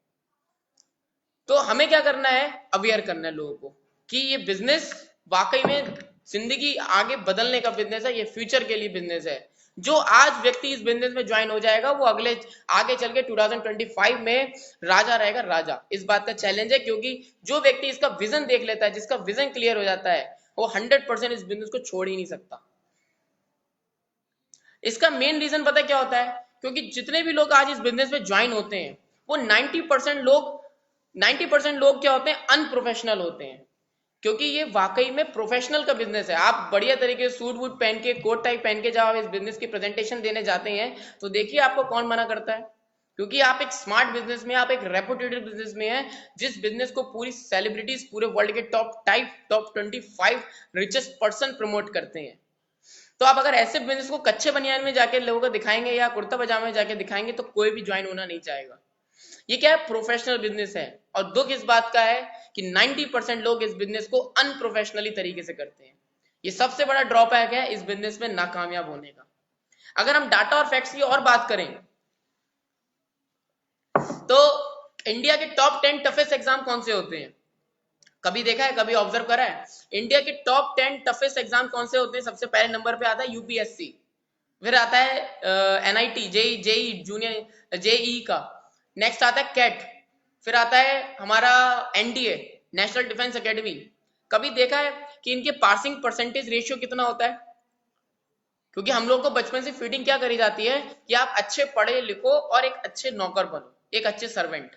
तो हमें क्या करना है, अवेयर करना है लोगों को कि ये बिजनेस वाकई में जिंदगी आगे बदलने का बिजनेस है, ये फ्यूचर के लिए बिजनेस है। जो आज व्यक्ति इस बिजनेस में ज्वाइन हो जाएगा वो अगले आगे चल के 2025 में राजा रहेगा, राजा। इस बात का चैलेंज है, क्योंकि जो व्यक्ति इसका विजन देख लेता है, जिसका विजन क्लियर हो जाता है, वो 100% इस बिजनेस को छोड़ ही नहीं सकता। इसका मेन रीजन पता है क्या होता है? क्योंकि जितने भी लोग आज इस बिजनेस में ज्वाइन होते हैं वो 90% लोग क्या होते हैं, अनप्रोफेशनल होते हैं। क्योंकि ये वाकई में प्रोफेशनल का बिजनेस है। आप बढ़िया तरीके से सूट वूट पहन के, कोट टाई पहन के जब आप इस बिजनेस की प्रेजेंटेशन देने जाते हैं तो देखिए आपको कौन मना करता है। क्योंकि आप एक स्मार्ट बिजनेस में, आप एक रेपुटेड बिजनेस में हैं, जिस बिजनेस को पूरी सेलिब्रिटीज पूरे वर्ल्ड के टॉप 25 रिचेस्ट पर्सन प्रमोट करते हैं। तो आप अगर ऐसे बिजनेस को कच्चे बनियान में जाके लोगों को दिखाएंगे या कुर्ता पजामे में जाके दिखाएंगे तो कोई भी ज्वाइन होना नहीं चाहेगा। ये क्या है, प्रोफेशनल बिजनेस है। और दुख इस बात का है कि 90% लोग इस बिजनेस को अनप्रोफेशनली तरीके से करते हैं। ये सबसे बड़ा ड्रॉबैक है इस बिजनेस में नाकामयाब होने का। अगर हम डाटा और फैक्ट्स की और बात करें तो इंडिया के टॉप 10 टफेस्ट एग्जाम कौन से होते हैं? कभी देखा है, कभी ऑब्जर्व करा है? इंडिया के टॉप 10 टफेस्ट एग्जाम कौन से होते हैं? सबसे पहले नंबर पे आता है यूपीएससी, फिर आता है एनआईटी, जेई जूनियर जेई का, नेक्स्ट आता है कैट, फिर आता है हमारा एनडीए, नेशनल डिफेंस एकेडमी। कभी देखा है कि इनके पासिंग परसेंटेज रेशियो कितना होता है? क्योंकि हम लोग को बचपन से फीडिंग क्या करी जाती है कि आप अच्छे पढ़े लिखो और एक अच्छे नौकर बनो, एक अच्छे सर्वेंट।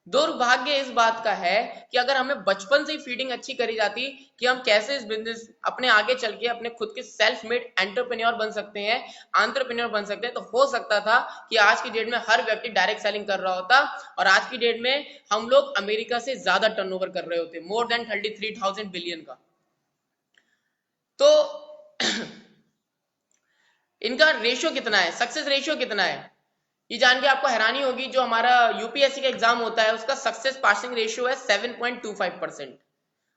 दुर्भाग्य इस बात का है कि अगर हमें बचपन से ही फीडिंग अच्छी करी जाती कि हम कैसे इस बिजनेस अपने आगे चल के अपने खुद के सेल्फ मेड एंटरप्रेन्योर बन सकते हैं, एंटरप्रेन्योर बन सकते हैं, तो हो सकता था कि आज की डेट में हर व्यक्ति डायरेक्ट सेलिंग कर रहा होता और आज की डेट में हम लोग अमेरिका से ज्यादा टर्नओवर कर रहे होते, मोर देन 33,000 बिलियन का। तो इनका रेशियो कितना है, सक्सेस रेशियो कितना है, ये जान के आपको हैरानी होगी। जो हमारा यूपीएससी का एग्जाम होता है उसका सक्सेस पासिंग रेशियो है 7.25%।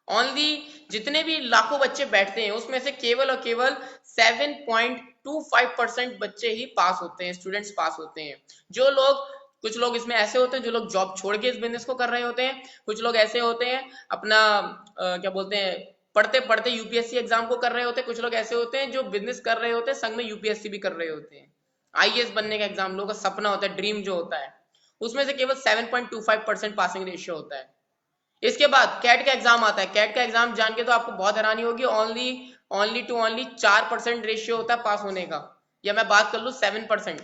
ओनली जितने भी लाखों बच्चे बैठते हैं उसमें से केवल और केवल 7.25% बच्चे ही पास होते हैं, स्टूडेंट्स पास होते हैं। जो लोग, कुछ लोग इसमें ऐसे होते हैं जो लोग जॉब छोड़ के इस बिजनेस को कर रहे होते हैं, कुछ लोग ऐसे होते हैं अपना क्या बोलते हैं, पढ़ते पढ़ते यूपीएससी एग्जाम को कर रहे होते हैं, कुछ लोग ऐसे होते हैं जो बिजनेस कर रहे होते हैं संग में यूपीएससी भी कर रहे होते हैं। आईएएस बनने का एग्जाम लोगों का सपना होता है, ड्रीम जो होता है, उसमें से केवल 7.25% पासिंग रेशियो होता है। इसके बाद कैट का एग्जाम आता है। कैट का एग्जाम जान के तो आपको बहुत हैरानी होगी, ओनली 4% रेशियो होता है पास होने का। या मैं बात कर लूं 7%,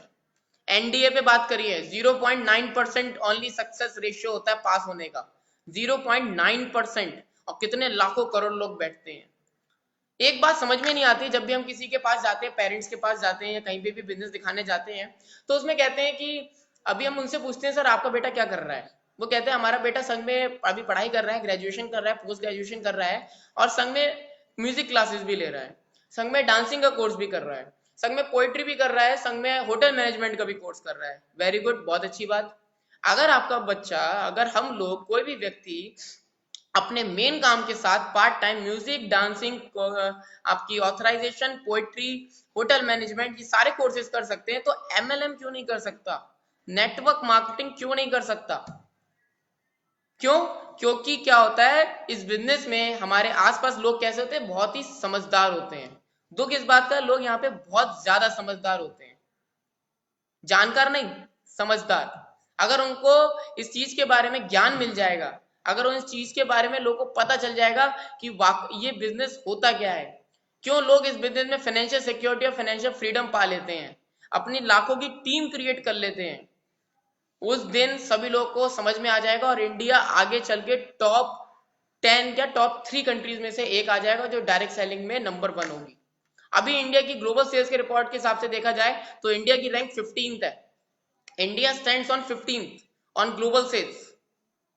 एनडीए पे बात करिए 0.9% ओनली सक्सेस रेशियो होता है पास होने का, 0.9%। और कितने लाखों करोड़ लोग बैठते हैं। एक बात समझ में नहीं आती, जब भी हम किसी के पास जाते हैं, पेरेंट्स के पास जाते हैं या कहीं पे भी बिजनेस दिखाने जाते हैं, तो उसमें कहते हैं कि अभी हम उनसे पूछते हैं सर आपका बेटा क्या कर रहा है? वो कहते हैं हमारा बेटा संग में अभी पढ़ाई कर रहा है, ग्रेजुएशन कर रहा है, पोस्ट ग्रेजुएशन कर रहा है, और संग में म्यूजिक क्लासेस भी ले रहा है, संग में डांसिंग का कोर्स भी कर रहा है, संग में पोइट्री भी कर रहा है, संग में होटल मैनेजमेंट का भी कोर्स कर रहा है। वेरी गुड, बहुत अच्छी बात। अगर आपका बच्चा, अगर हम लोग, कोई भी व्यक्ति अपने मेन काम के साथ पार्ट टाइम म्यूजिक, डांसिंग, आपकी ऑथराइजेशन, पोएट्री, होटल मैनेजमेंट, ये सारे कोर्सेज कर सकते हैं, तो एमएलएम क्यों नहीं कर सकता? नेटवर्क मार्केटिंग क्यों नहीं कर सकता? क्यों? क्योंकि क्या होता है, इस बिजनेस में हमारे आसपास लोग कैसे होते हैं, बहुत ही समझदार होते हैं। दुख इस बात का, लोग यहाँ पे बहुत ज्यादा समझदार होते हैं, जानकार नहीं, समझदार। अगर उनको इस चीज के बारे में ज्ञान मिल जाएगा, अगर उन चीज के बारे में लोगों को पता चल जाएगा कि ये बिजनेस होता क्या है, क्यों लोग इस बिजनेस में फाइनेंशियल सिक्योरिटी और फाइनेंशियल फ्रीडम पा लेते हैं, अपनी लाखों की टीम क्रिएट कर लेते हैं, उस दिन सभी लोग को समझ में आ जाएगा और इंडिया आगे चल के टॉप 10 या टॉप 3 कंट्रीज में से एक आ जाएगा जो डायरेक्ट सेलिंग में नंबर 1 होगी। अभी इंडिया की ग्लोबल सेल्स के रिपोर्ट के हिसाब से देखा जाए तो इंडिया की रैंक 15th है। India stands on 15th on global sales.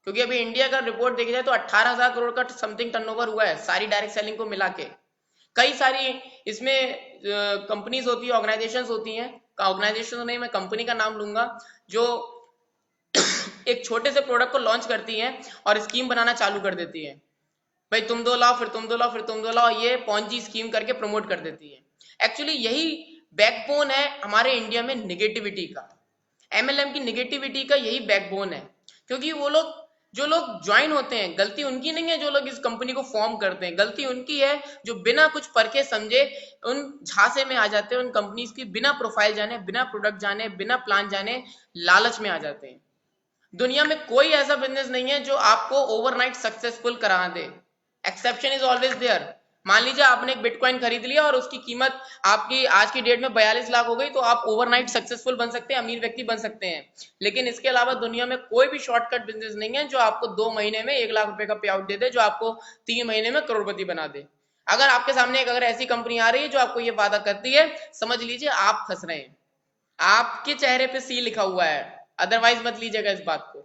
क्योंकि अभी इंडिया का रिपोर्ट देखा जाए तो 18,000 करोड़ का समथिंग टर्नओवर हुआ है सारी डायरेक्ट सेलिंग को मिला के। कई सारी इसमें कंपनीज होती है, ऑर्गेनाइजेशंस होती हैं, ऑर्गेनाइजेशन नहीं मैं कंपनी का नाम लूंगा, जो एक छोटे से प्रोडक्ट को लॉन्च करती हैं और स्कीम बनाना चालू कर देती है, भाई तुम 2 लाओ, फिर तुम 2 लाओ, फिर तुम 2 लाओ, ये पॉन्जी स्कीम करके प्रमोट कर देती है। एक्चुअली यही बैकबोन है हमारे इंडिया में निगेटिविटी का, एमएलएम की निगेटिविटी का यही बैकबोन है। क्योंकि वो लोग, जो लोग ज्वाइन होते हैं, गलती उनकी नहीं है जो लोग इस कंपनी को फॉर्म करते हैं, गलती उनकी है जो बिना कुछ परखे समझे उन झांसे में आ जाते हैं, उन कंपनीज की बिना प्रोफाइल जाने, बिना प्रोडक्ट जाने, बिना प्लान जाने लालच में आ जाते हैं। दुनिया में कोई ऐसा बिजनेस नहीं है जो आपको ओवरनाइट सक्सेसफुल करा दे, एक्सेप्शन इज ऑलवेज देयर। मान लीजिए आपने एक बिटकॉइन खरीद लिया और उसकी कीमत आपकी आज की डेट में 42 लाख हो गई, तो आप ओवरनाइट सक्सेसफुल बन सकते हैं, अमीर व्यक्ति बन सकते हैं। लेकिन इसके अलावा दुनिया में कोई भी शॉर्टकट बिजनेस नहीं है जो आपको 2 महीने में 1 लाख रुपए का पे आउट दे दे, जो आपको 3 महीने में करोड़पति बना दे। अगर आपके सामने एक अगर ऐसी कंपनी आ रही है जो आपको ये वादा करती है, समझ लीजिए आप फंस रहे हैं, आपके चेहरे पे सी लिखा हुआ है, अदरवाइज मत लीजिएगा इस बात को।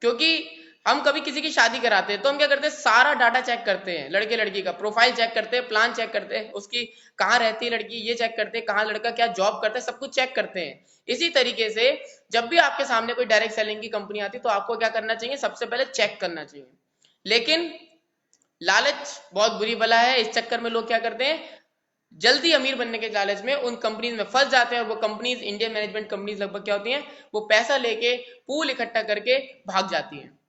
क्योंकि हम कभी किसी की शादी कराते हैं तो हम क्या करते हैं, सारा डाटा चेक करते हैं, लड़के लड़की का प्रोफाइल चेक करते हैं, प्लान चेक करते हैं, उसकी कहाँ रहती है लड़की ये चेक करते हैं, कहाँ लड़का क्या जॉब करता है, सब कुछ चेक करते हैं। इसी तरीके से जब भी आपके सामने कोई डायरेक्ट सेलिंग की कंपनी आती है तो आपको क्या करना चाहिए, सबसे पहले चेक करना चाहिए। लेकिन लालच बहुत बुरी बला है, इस चक्कर में लोग क्या करते हैं, जल्दी अमीर बनने के लालच में उन कंपनीज में फंस जाते हैं, और वो कंपनीज, इंडियन मैनेजमेंट कंपनीज लगभग क्या होती हैं, वो पैसा लेके पूल इकट्ठा करके भाग जाती हैं।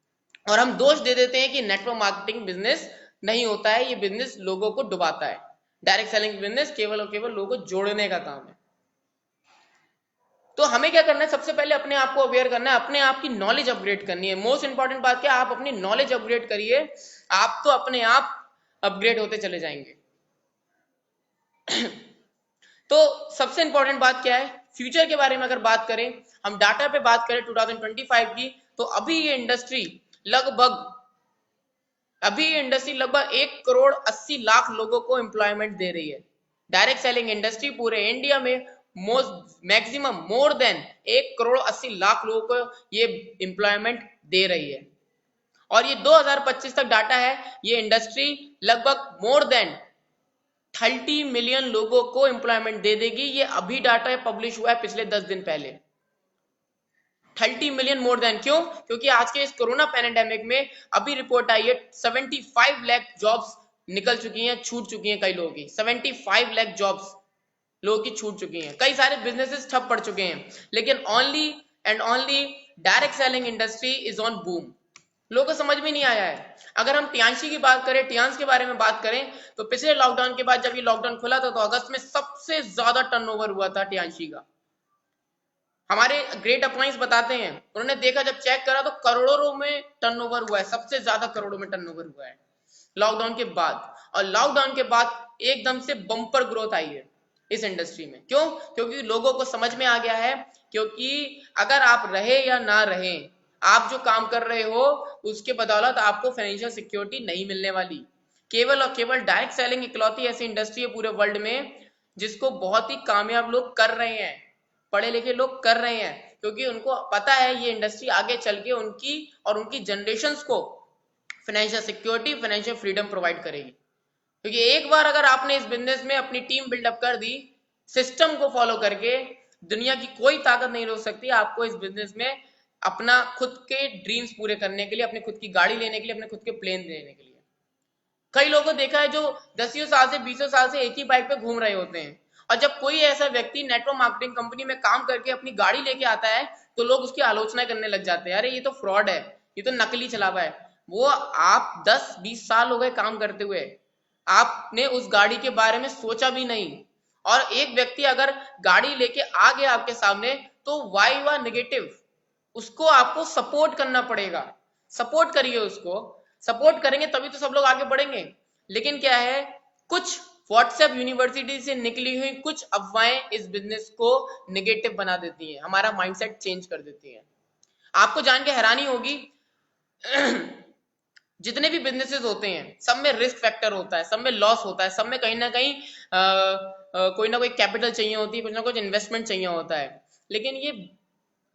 और हम दोष दे देते हैं कि नेटवर्क मार्केटिंग बिजनेस नहीं होता है, ये बिजनेस लोगों को डुबाता है। डायरेक्ट सेलिंग बिजनेस केवल और केवल लोगों को जोड़ने का काम है। तो हमें क्या करना है, सबसे पहले अपने आप को अवेयर करना है, अपने आप की नॉलेज अपग्रेड करनी है। मोस्ट इंपॉर्टेंट बात क्या है, आप अपनी नॉलेज अपग्रेड करिए, आप तो अपने आप अपग्रेड होते चले जाएंगे। तो सबसे इंपॉर्टेंट बात क्या है, फ्यूचर के बारे में अगर बात करें, हम डाटा पे बात करें 2025 की, तो अभी ये इंडस्ट्री लगभग 1 करोड़ 80 लाख लोगों को एम्प्लॉयमेंट दे रही है। डायरेक्ट सेलिंग इंडस्ट्री पूरे इंडिया में maximum more than 1 crore 80 lakh लोगों को ये एम्प्लॉयमेंट दे रही है। और ये 2025 तक डाटा है, ये इंडस्ट्री लगभग मोर देन 30 मिलियन लोगों को एम्प्लॉयमेंट दे देगी। ये अभी डाटा पब्लिश हुआ है पिछले 10 दिन पहले। 30 मिलियन मोर देन, क्यों? क्योंकि आज के इस कोरोना पैंडेमिक में अभी रिपोर्ट आई है 75 लाख जॉब्स निकल चुकी हैं, छूट चुकी हैं कई लोगों की। 75 लाख जॉब्स लोगों की छूट चुकी हैं, कई सारे बिजनेसेस ठप पड़ चुके हैं, लेकिन only and only direct selling industry is on boom. लोगों को समझ में नहीं आया है। अगर हम टियांशी की बात करें, टियांश के बारे में बात करें, तो पिछले लॉकडाउन के बाद जब ये लॉकडाउन खुला था तो अगस्त में सबसे ज्यादा टर्नओवर हुआ था टियांशी का। हमारे ग्रेट अपलायंस बताते हैं, उन्होंने देखा, जब चेक करा तो करोड़ों में टर्नओवर हुआ है, सबसे ज्यादा करोड़ों में टर्नओवर हुआ है लॉकडाउन के बाद। और लॉकडाउन के बाद एकदम से बम्पर ग्रोथ आई है इस इंडस्ट्री में। क्यों? क्योंकि लोगों को समझ में आ गया है, क्योंकि अगर आप रहे या ना रहे, आप जो काम कर रहे हो उसके बदौलत आपको फाइनेंशियल सिक्योरिटी नहीं मिलने वाली। केवल और केवल डायरेक्ट सेलिंग इकलौती ऐसी इंडस्ट्री है पूरे वर्ल्ड में जिसको बहुत ही कामयाब लोग कर रहे हैं, पढ़े लिखे लोग कर रहे हैं, क्योंकि उनको पता है ये इंडस्ट्री आगे चल के उनकी और उनकी जनरेशन्स को financial security, financial freedom provide करेगी। क्योंकि एक बार अगर आपने इस बिजनेस में अपनी टीम बिल्डअप कर दी, सिस्टम को फॉलो करके, दुनिया की कोई ताकत नहीं रोक सकती आपको इस बिजनेस में अपना खुद के ड्रीम्स पूरे करने के लिए, अपने खुद की गाड़ी लेने के लिए, अपने खुद के प्लेन लेने के लिए। कई लोगों को देखा है जो 10 साल से 20 साल से एक ही बाइक पे घूम रहे होते हैं, और जब कोई ऐसा व्यक्ति नेटवर्क मार्केटिंग कंपनी में काम करके अपनी गाड़ी लेके आता है तो लोग उसकी आलोचना करने लग जाते हैं, अरे ये तो फ्रॉड है, ये तो नकली चलावा है। वो आप 10-20 साल हो गए काम करते हुए, आपने उस गाड़ी के बारे में सोचा भी नहीं। और एक व्यक्ति अगर गाड़ी लेके आ गया आपके सामने तो वाई वा नेगेटिव, उसको आपको सपोर्ट करना पड़ेगा। सपोर्ट करिए उसको, सपोर्ट करेंगे तभी तो सब लोग आगे बढ़ेंगे। लेकिन क्या है, कुछ व्हाट्सएप यूनिवर्सिटी से निकली हुई कुछ अफवाहें इस बिजनेस को नेगेटिव बना देती हैं, हमारा माइंडसेट चेंज कर देती हैं। आपको जान के हैरानी होगी जितने भी बिजनेसेस होते हैं सब में रिस्क फैक्टर होता है, सब में लॉस होता है, सब में कहीं ना कहीं कोई ना कोई कैपिटल चाहिए होती है, कुछ ना कुछ इन्वेस्टमेंट चाहिए होता है। लेकिन ये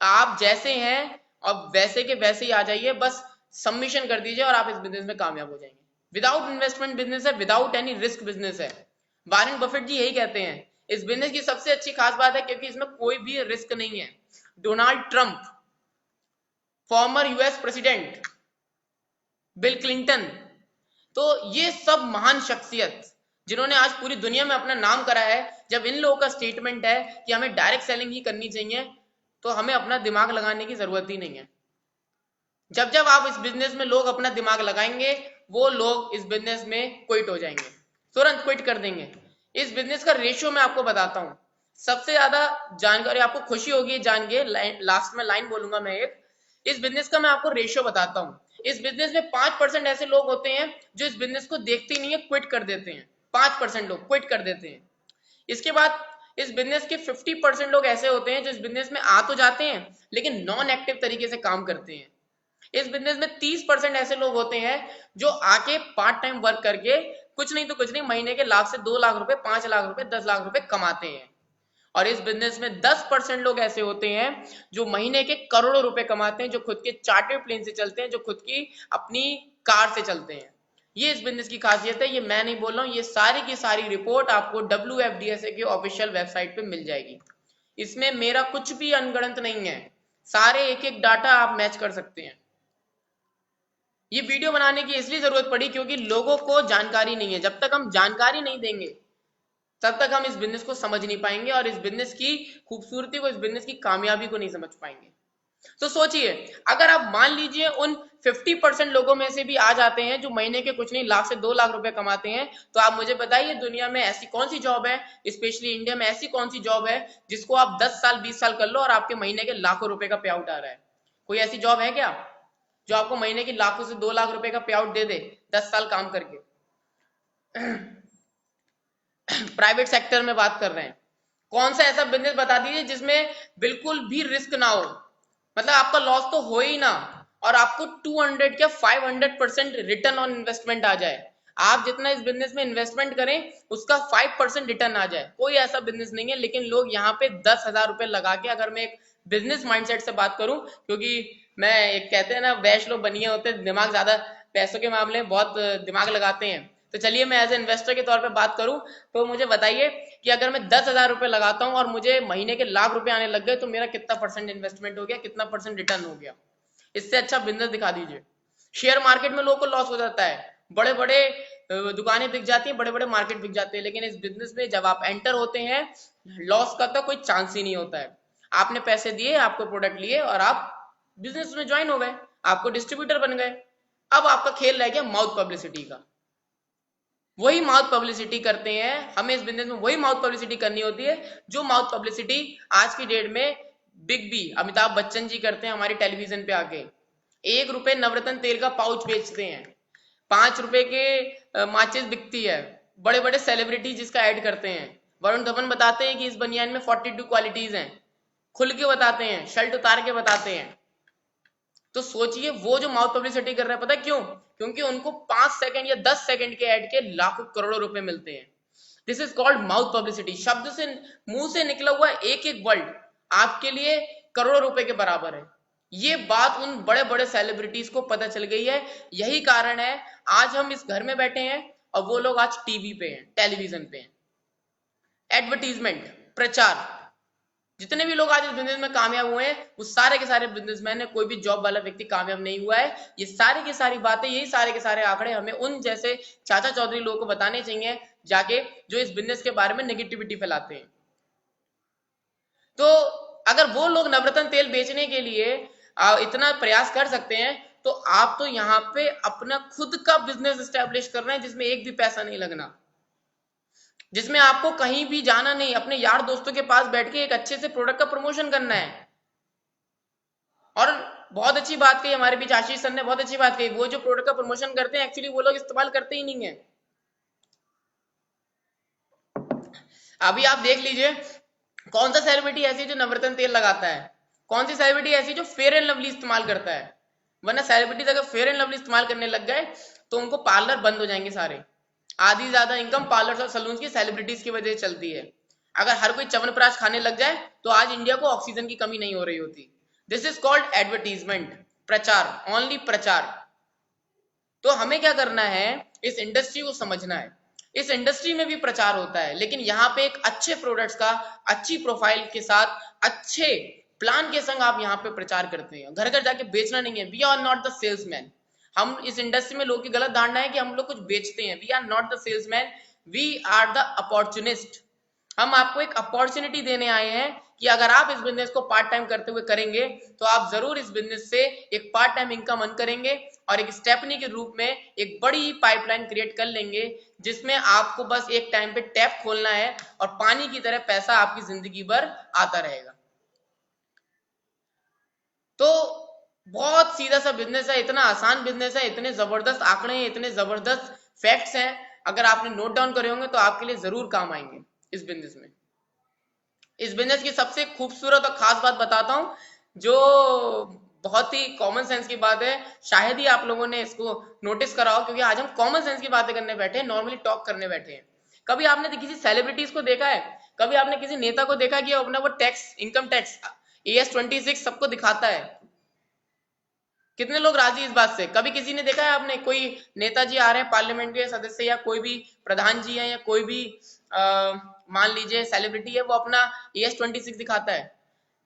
आप जैसे हैं और वैसे के वैसे ही आ जाइए, बस सबमिशन कर दीजिए और आप इस बिजनेस में कामयाब हो जाएंगे। विदाउट इन्वेस्टमेंट बिजनेस है, विदाउट एनी रिस्क बिजनेस है। वॉरेन बफेट जी यही कहते हैं। इस बिजनेस की सबसे अच्छी खास बात है क्योंकि इसमें कोई भी रिस्क नहीं है। Donald Trump, former US president, bill Clinton, तो ये सब महान शख्सियत जिन्होंने आज पूरी दुनिया में अपना नाम करा है, जब इन लोगों का स्टेटमेंट है कि हमें डायरेक्ट सेलिंग ही करनी चाहिए, तो हमें अपना दिमाग लगाने की जरूरत ही नहीं है। जब जब आप इस बिजनेस में लोग अपना दिमाग लगाएंगे, वो लोग इस बिजनेस में क्विट हो जाएंगे, तुरंत क्विट कर देंगे। इस बिजनेस का रेशियो मैं आपको बताता हूँ। सबसे ज्यादा जानकारी आपको खुशी होगी जान के, लास्ट में लाइन बोलूंगा मैं एक, इस बिजनेस का मैं आपको रेशियो बताता हूँ। इस बिजनेस में 5% ऐसे लोग होते हैं जो इस बिजनेस को देखते ही नहीं है, क्विट कर देते हैं। 5% लोग क्विट कर देते हैं। इसके बाद इस बिजनेस के 50% लोग ऐसे होते हैं जो इस बिजनेस में आ तो जाते हैं लेकिन नॉन एक्टिव तरीके से काम करते हैं। इस बिजनेस में 30% ऐसे लोग होते हैं जो आके पार्ट टाइम वर्क करके कुछ नहीं तो कुछ नहीं महीने के लाख से 2 लाख रुपए, 5 लाख रुपए, 10 लाख रुपए कमाते हैं। और इस बिजनेस में 10% लोग ऐसे होते हैं जो महीने के करोड़ों रुपए कमाते हैं, जो खुद के चार्टर्ड प्लेन से चलते हैं, जो खुद की अपनी कार से चलते हैं। ये इस बिजनेस की खासियत है। ये मैं नहीं बोल रहा हूँ, ये सारी की सारी रिपोर्ट आपको WFDSA की ऑफिशियल वेबसाइट पे मिल जाएगी। इसमें मेरा कुछ भी अनगढ़ंत नहीं है, सारे एक एक डाटा आप मैच कर सकते हैं। ये वीडियो बनाने की इसलिए जरूरत पड़ी क्योंकि लोगों को जानकारी नहीं है। जब तक हम जानकारी नहीं देंगे तब तक हम इस बिजनेस को समझ नहीं पाएंगे और इस बिजनेस की खूबसूरती को, इस बिजनेस की कामयाबी को नहीं समझ पाएंगे। तो सोचिए, अगर आप मान लीजिए उन 50% लोगों में से भी आ जाते हैं जो महीने के कुछ नहीं लाख से 2 लाख रुपए कमाते हैं, तो आप मुझे बताइए दुनिया में ऐसी कौन सी जॉब है, स्पेशली इंडिया में ऐसी कौन सी जॉब है जिसको आप 10 साल 20 साल कर लो और आपके महीने के लाखों रुपए का पे आउट आ रहा है? कोई ऐसी जॉब है क्या जो आपको महीने की लाखों से 2 लाख रुपए का पे आउट दे दे 10 साल काम करके? प्राइवेट सेक्टर में बात कर रहे हैं। कौन सा ऐसा बिजनेस बता दीजिए जिसमें बिल्कुल भी रिस्क ना हो, मतलब आपका लॉस तो हो ही ना और आपको 200 या 500% रिटर्न ऑन इन्वेस्टमेंट आ जाए। आप जितना इस बिजनेस में इन्वेस्टमेंट करें उसका 5% रिटर्न आ जाए। कोई ऐसा बिजनेस नहीं है, लेकिन लोग यहाँ पे 10,000 रुपए लगा के, अगर मैं एक बिजनेस माइंडसेट से बात करूं, क्योंकि मैं एक कहते हैं ना वैश लोग बनिए होते हैं, दिमाग ज्यादा पैसों के मामले में बहुत दिमाग लगाते हैं। तो चलिए मैं एज ए इन्वेस्टर के तौर पे बात करूं, तो मुझे बताइए कि अगर मैं 10,000 रुपए लगाता हूं और मुझे महीने के लाख रुपए आने लग गए, तो मेरा कितना परसेंट इन्वेस्टमेंट हो गया, कितना परसेंट रिटर्न हो गया? इससे अच्छा बिजनेस दिखा दीजिए। शेयर मार्केट में लोगों को लॉस हो जाता है, बड़े बड़े दुकानें बिक जाती हैं, बड़े बड़े मार्केट बिक जाते हैं, लेकिन इस बिजनेस में जब आप एंटर होते हैं लॉस का तो कोई चांस ही नहीं होता है। आपने पैसे दिए, आपको प्रोडक्ट लिए और आप बिजनेस में ज्वाइन हो गए, आपको डिस्ट्रीब्यूटर बन गए। अब आपका खेल रह गया माउथ पब्लिसिटी का। वही माउथ पब्लिसिटी करते हैं, हमें इस बिजनेस में वही माउथ पब्लिसिटी करनी होती है जो माउथ पब्लिसिटी आज की डेट में बिग बी अमिताभ बच्चन जी करते हैं हमारी टेलीविजन पे आके। 1 रुपए नवरत्न तेल का पाउच बेचते हैं, 5 रुपए के माचिस बिकती है, बड़े बड़े सेलिब्रिटी जिसका ऐड करते हैं। वरुण धवन बताते हैं कि इस बनियान में 42 क्वालिटीज हैं, खुल के बताते हैं, शर्ट उतार के बताते हैं। तो सोचिए वो जो माउथ पब्लिसिटी कर रहा है, पता है क्यों? क्योंकि उनको 5 सेकंड या 10 सेकंड के ऐड के लाखों करोड़ों रुपए मिलते हैं। This is called mouth publicity. शब्द से, मुंह से निकला हुआ एक एक वर्ड आपके लिए करोड़ों रुपए के बराबर है। ये बात उन बड़े बड़े सेलिब्रिटीज को पता चल गई है। यही कारण है आज हम इस घर में बैठे हैं और वो लोग आज टीवी पे हैं, टेलीविजन पे हैं। एडवर्टीजमेंट, प्रचार, जितने भी लोग आज इस बिजनेस में कामयाब हुए हैं वो सारे के सारे बिजनेसमैन है, कोई भी जॉब वाला व्यक्ति कामयाब नहीं हुआ है। ये सारी की सारी बातें, यही सारे के सारे आंकड़े हमें उन जैसे चाचा चौधरी लोगों को बताने चाहिए जाके, जो इस बिजनेस के बारे में नेगेटिविटी फैलाते हैं। तो अगर वो लोग नवरत्न तेल बेचने के लिए इतना प्रयास कर सकते हैं, तो आप तो यहाँ पे अपना खुद का बिजनेस स्टैब्लिश कर रहे हैं जिसमें एक भी पैसा नहीं लगना, जिसमें आपको कहीं भी जाना नहीं, अपने यार दोस्तों के पास बैठ के एक अच्छे से प्रोडक्ट का प्रमोशन करना है। और बहुत अच्छी बात कही हमारे बीच आशीष सर ने, बहुत अच्छी बात कही, वो जो प्रोडक्ट का प्रमोशन करते हैं एक्चुअली वो लोग इस्तेमाल करते ही नहीं है। अभी आप देख लीजिए कौन सा सेलिब्रिटी ऐसी जो नवरत्न तेल लगाता है, कौन सी सेलिब्रिटी ऐसी जो फेयर एंड लवली इस्तेमाल करता है। वरना सेलिब्रिटीज अगर फेयर एंड लवली इस्तेमाल करने लग गए तो उनको पार्लर बंद हो जाएंगे सारे। आधी ज्यादा इनकम पार्लर और सलून की सेलिब्रिटीज की वजह से चलती है। अगर हर कोई च्यवनप्राश खाने लग जाए तो आज इंडिया को ऑक्सीजन की कमी नहीं हो रही होती। दिस इज कॉल्ड एडवर्टीजमेंट, प्रचार, ओनली प्रचार। तो हमें क्या करना है, इस इंडस्ट्री को समझना है। इस इंडस्ट्री में भी प्रचार होता है, लेकिन यहाँ पे एक अच्छे प्रोडक्ट्स का अच्छी प्रोफाइल के साथ अच्छे प्लान के संग आप यहाँ पे प्रचार करते हैं। घर घर जाके बेचना नहीं है। We are not the salesman. हम इस इंडस्ट्री में लोगों की गलत धारणा है कि हम लोग कुछ बेचते हैं। We are not the salesman, we are the opportunist. हम आपको एक अपॉर्चुनिटी देने आए हैं कि अगर आप इस बिजनेस को पार्ट टाइम करते हुए करेंगे तो आप जरूर इस बिजनेस से एक पार्ट टाइम इनकम अर्न करेंगे और एक स्टेपनी के रूप में एक बड़ी पाइपलाइन क्रिएट कर लेंगे, जिसमें आपको बस एक टाइम पे टैप खोलना है और पानी की तरह पैसा आपकी जिंदगी भर आता रहेगा। तो बहुत सीधा सा बिजनेस है, इतना आसान बिजनेस है, इतने जबरदस्त आंकड़े हैं, इतने जबरदस्त फैक्ट्स हैं। अगर आपने नोट डाउन करे होंगे तो आपके लिए जरूर काम आएंगे इस बिजनेस में। इस बिजनेस की सबसे खूबसूरत और खास बात बताता हूं, जो बहुत ही कॉमन सेंस की बात है, शायद ही आप लोगों ने इसको नोटिस करा हो, क्योंकि आज हम कॉमन सेंस की बातें करने बैठे हैं, नॉर्मली टॉक करने बैठे हैं। कभी आपने किसी सेलिब्रिटीज को देखा है, कभी आपने किसी नेता को देखा कि अपना वो टैक्स, इनकम टैक्स AS 26 सबको दिखाता है? कितने लोग राजी इस बात से? कभी किसी ने देखा है आपने, कोई नेताजी आ रहे हैं, पार्लियामेंट के सदस्य या कोई भी प्रधान जी हैं या कोई भी मान लीजिए सेलिब्रिटी है, वो अपना AS 26 दिखाता है?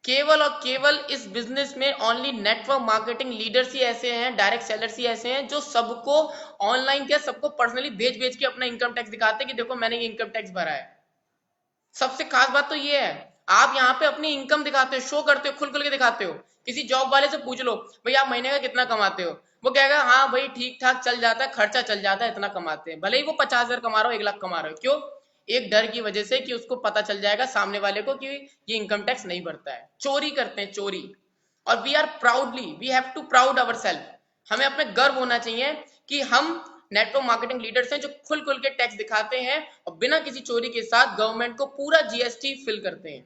केवल और केवल इस बिजनेस में ओनली नेटवर्क मार्केटिंग लीडर्स ही ऐसे हैं, डायरेक्ट सेलर्स ही ऐसे हैं, जो सबको ऑनलाइन क्या सबको पर्सनली भेज भेज के अपना इनकम टैक्स दिखाते हैं कि देखो मैंने ये इनकम टैक्स भरा है। सबसे खास बात तो ये है, आप यहाँ पे अपनी इनकम दिखाते हो, शो करते हो, खुल खुल के दिखाते हो। किसी जॉब वाले से पूछ लो भाई आप महीने का कितना कमाते हो, वो कहेगा हाँ भाई ठीक ठाक चल जाता है, खर्चा चल जाता है, इतना कमाते हैं। भले ही वो 50,000 कमा रहा हो, 1 लाख कमा रहा हो, क्यों? एक डर की वजह से कि उसको पता चल जाएगा सामने वाले को कि ये इनकम टैक्स नहीं भरता है। चोरी करते हैं, चोरी। और we are proudly, we have to proud our self. हमें अपने गर्व होना चाहिए कि हम नेटवर्क मार्केटिंग लीडर्स हैं जो खुल खुल के टैक्स दिखाते हैं और बिना किसी चोरी के साथ गवर्नमेंट को पूरा GST फिल करते हैं।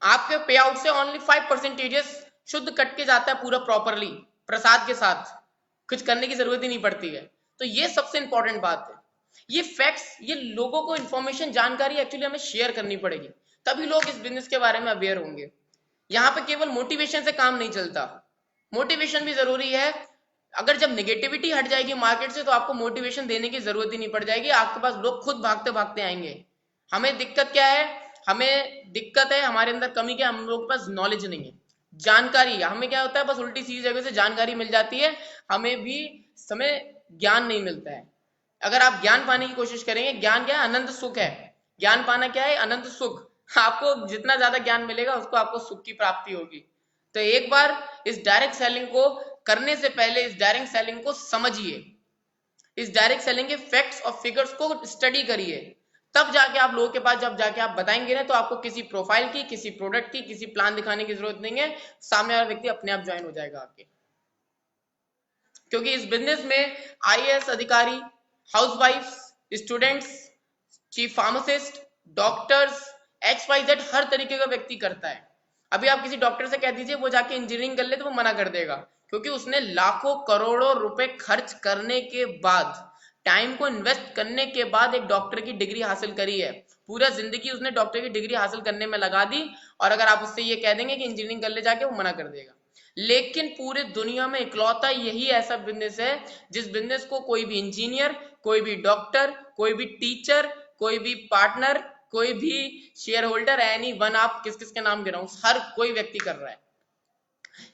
आपके पे आउट से ओनली 5% शुद्ध कट के जाता है पूरा प्रॉपरली, प्रसाद के साथ, कुछ करने की जरूरत ही नहीं पड़ती है। तो ये सबसे इंपॉर्टेंट बात है। ये फैक्ट्स, ये लोगों को इंफॉर्मेशन, जानकारी एक्चुअली हमें शेयर करनी पड़ेगी, तभी लोग इस बिजनेस के बारे में अवेयर होंगे। यहाँ पे केवल मोटिवेशन से काम नहीं चलता, मोटिवेशन भी जरूरी है। अगर जब नेगेटिविटी हट जाएगी मार्केट से तो आपको मोटिवेशन देने की जरूरत ही नहीं पड़ जाएगी, आपके पास लोग खुद भागते भागते आएंगे। हमें दिक्कत क्या है? हमें दिक्कत है, हमारे अंदर कमी क्या है? हम लोग के पास नॉलेज नहीं है, जानकारी। हमें क्या होता है, बस उल्टी सीधी जगह से जानकारी मिल जाती है, हमें भी समय ज्ञान नहीं मिलता है। अगर आप ज्ञान पाने की कोशिश करेंगे, ज्ञान क्या है? अनंत सुख है। ज्ञान पाना क्या है? अनंत सुख। आपको जितना ज्यादा ज्ञान मिलेगा उसको आपको सुख की प्राप्ति होगी। तो एक बार इस डायरेक्ट सेलिंग को करने से पहले इस डायरेक्ट सेलिंग को समझिए, इस डायरेक्ट सेलिंग के फैक्ट्स और फिगर्स को स्टडी करिए, तब जाके आप लोगों के पास जब जाके आप बताएंगे ना, तो आपको किसी प्रोफाइल की, किसी प्रोडक्ट की, किसी प्लान दिखाने की जरूरत नहीं है, सामने वाला व्यक्ति अपने आप ज्वाइन हो जाएगा आपके। क्योंकि इस बिजनेस में IAS अधिकारी, हाउसवाइफ्स, students, chief pharmacist, doctors, XYZ हर तरीके का व्यक्ति करता है। अभी आप किसी डॉक्टर से कह दीजिए वो जाके इंजीनियरिंग कर ले तो वो मना कर देगा, क्योंकि उसने लाखों करोड़ों रुपए खर्च करने के बाद, टाइम को इन्वेस्ट करने के बाद एक डॉक्टर की डिग्री हासिल करी है। पूरा जिंदगी उसने डॉक्टर की डिग्री हासिल करने में लगा दी, और अगर आप उससे ये कह देंगे कि इंजीनियरिंग कर ले जाके, वो मना कर देगा। लेकिन पूरे दुनिया में इकलौता यही ऐसा बिजनेस है जिस बिजनेस को कोई भी इंजीनियर, कोई भी डॉक्टर, कोई भी टीचर, कोई भी पार्टनर, कोई भी शेयर होल्डर, एनी वन, आप किस किस के नाम गिनाऊं, हर कोई व्यक्ति कर रहा है।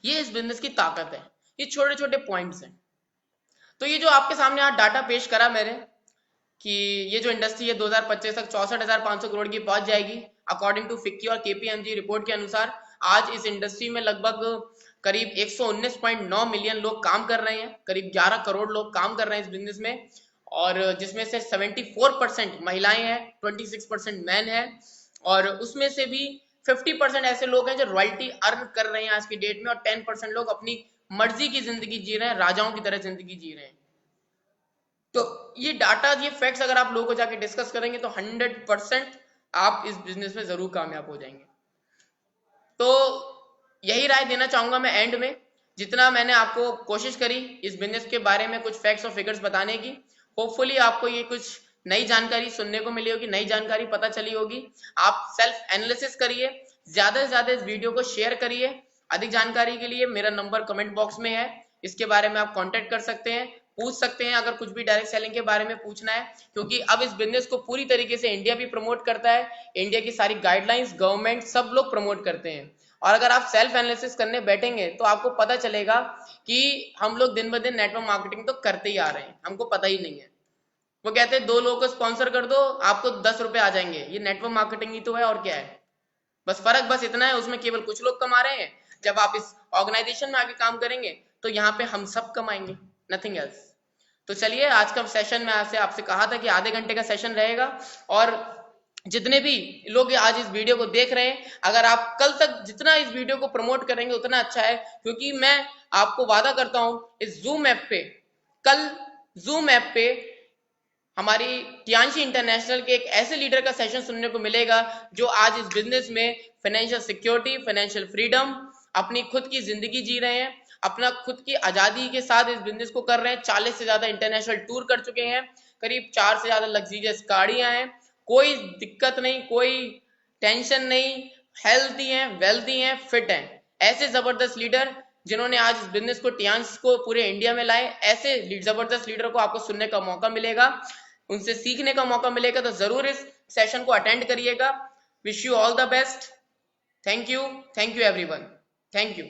ये इस बिजनेस की ताकत है। ये छोटे छोटे पॉइंट्स हैं। तो ये जो आपके सामने आज डाटा पेश करा मैंने कि ये जो इंडस्ट्री है 2025 तक 64,500 करोड़ की पहुंच जाएगी, अकॉर्डिंग टू फिक्की और KPMG रिपोर्ट के अनुसार। आज इस इंडस्ट्री में लगभग करीब 119.9 मिलियन लोग काम कर रहे हैं, करीब 11 करोड़ लोग काम कर रहे हैं इस बिजनेस में, और जिसमें से 74% महिलाएं हैं, 26% मैन है, और उसमें से भी 50% ऐसे लोग हैं जो रॉयल्टी अर्न कर रहे हैं आज की डेट में, और 10% लोग अपनी मर्जी की जिंदगी जी रहे हैं, राजाओं की तरह जिंदगी जी रहे हैं। तो ये डाटा, ये फैक्ट्स अगर आप लोगों को जाके डिस्कस करेंगे तो 100% आप इस बिजनेस में जरूर कामयाब हो जाएंगे। तो यही राय देना चाहूंगा मैं एंड में। जितना मैंने आपको कोशिश करी इस बिजनेस के बारे में कुछ फैक्ट्स और फिगर्स बताने की, होपफुली आपको ये कुछ नई जानकारी सुनने को मिली होगी, नई जानकारी पता चली होगी। आप सेल्फ एनालिसिस करिए, ज्यादा से ज्यादा इस वीडियो को शेयर करिए। अधिक जानकारी के लिए मेरा नंबर कमेंट बॉक्स में है, इसके बारे में आप कांटेक्ट कर सकते हैं। पूछ सकते हैं अगर कुछ भी डायरेक्ट सेलिंग के बारे में पूछना है, क्योंकि अब इस बिजनेस को पूरी तरीके से इंडिया भी प्रमोट करता है, इंडिया की सारी गाइडलाइंस, गवर्नमेंट, सब लोग प्रमोट करते हैं। और अगर आप सेल्फ एनालिसिस करने बैठेंगे तो आपको पता चलेगा कि हम लोग दिन ब दिन नेटवर्क मार्केटिंग तो करते ही आ रहे हैं, हमको पता ही नहीं है। वो कहते हैं 2 लोगों को स्पॉन्सर कर दो आपको 10 रुपए आ जाएंगे, ये नेटवर्क मार्केटिंग ही तो है और क्या है। बस फर्क बस इतना है, उसमें केवल कुछ लोग कमा रहे हैं, जब आप इस ऑर्गेनाइजेशन में आके काम करेंगे तो यहाँ पे हम सब कमाएंगे, नथिंग एल्स। तो चलिए, आज का सेशन में आपसे कहा था कि आधे घंटे का सेशन रहेगा, और जितने भी लोग आज इस वीडियो को देख रहे हैं, अगर आप कल तक जितना इस वीडियो को प्रमोट करेंगे उतना अच्छा है, क्योंकि मैं आपको वादा करता हूं इस जूम ऐप पे, कल जूम ऐप पे हमारी टियांशी इंटरनेशनल के एक ऐसे लीडर का सेशन सुनने को मिलेगा जो आज इस बिजनेस में फाइनेंशियल सिक्योरिटी, फाइनेंशियल फ्रीडम, अपनी खुद की जिंदगी जी रहे हैं, अपना खुद की आजादी के साथ इस बिजनेस को कर रहे हैं, 40 से ज्यादा इंटरनेशनल टूर कर चुके हैं, करीब 4 से ज्यादा लग्जरियस गाड़ियां हैं, कोई दिक्कत नहीं, कोई टेंशन नहीं, हेल्थी हैं, वेल्थी हैं, फिट हैं। ऐसे जबरदस्त लीडर जिन्होंने आज इस बिजनेस को, टियांश को पूरे इंडिया में लाए, ऐसे जबरदस्त लीडर को आपको सुनने का मौका मिलेगा, उनसे सीखने का मौका मिलेगा। तो जरूर इस सेशन को अटेंड करिएगा। Wish you all the best. Thank you everyone. Thank you.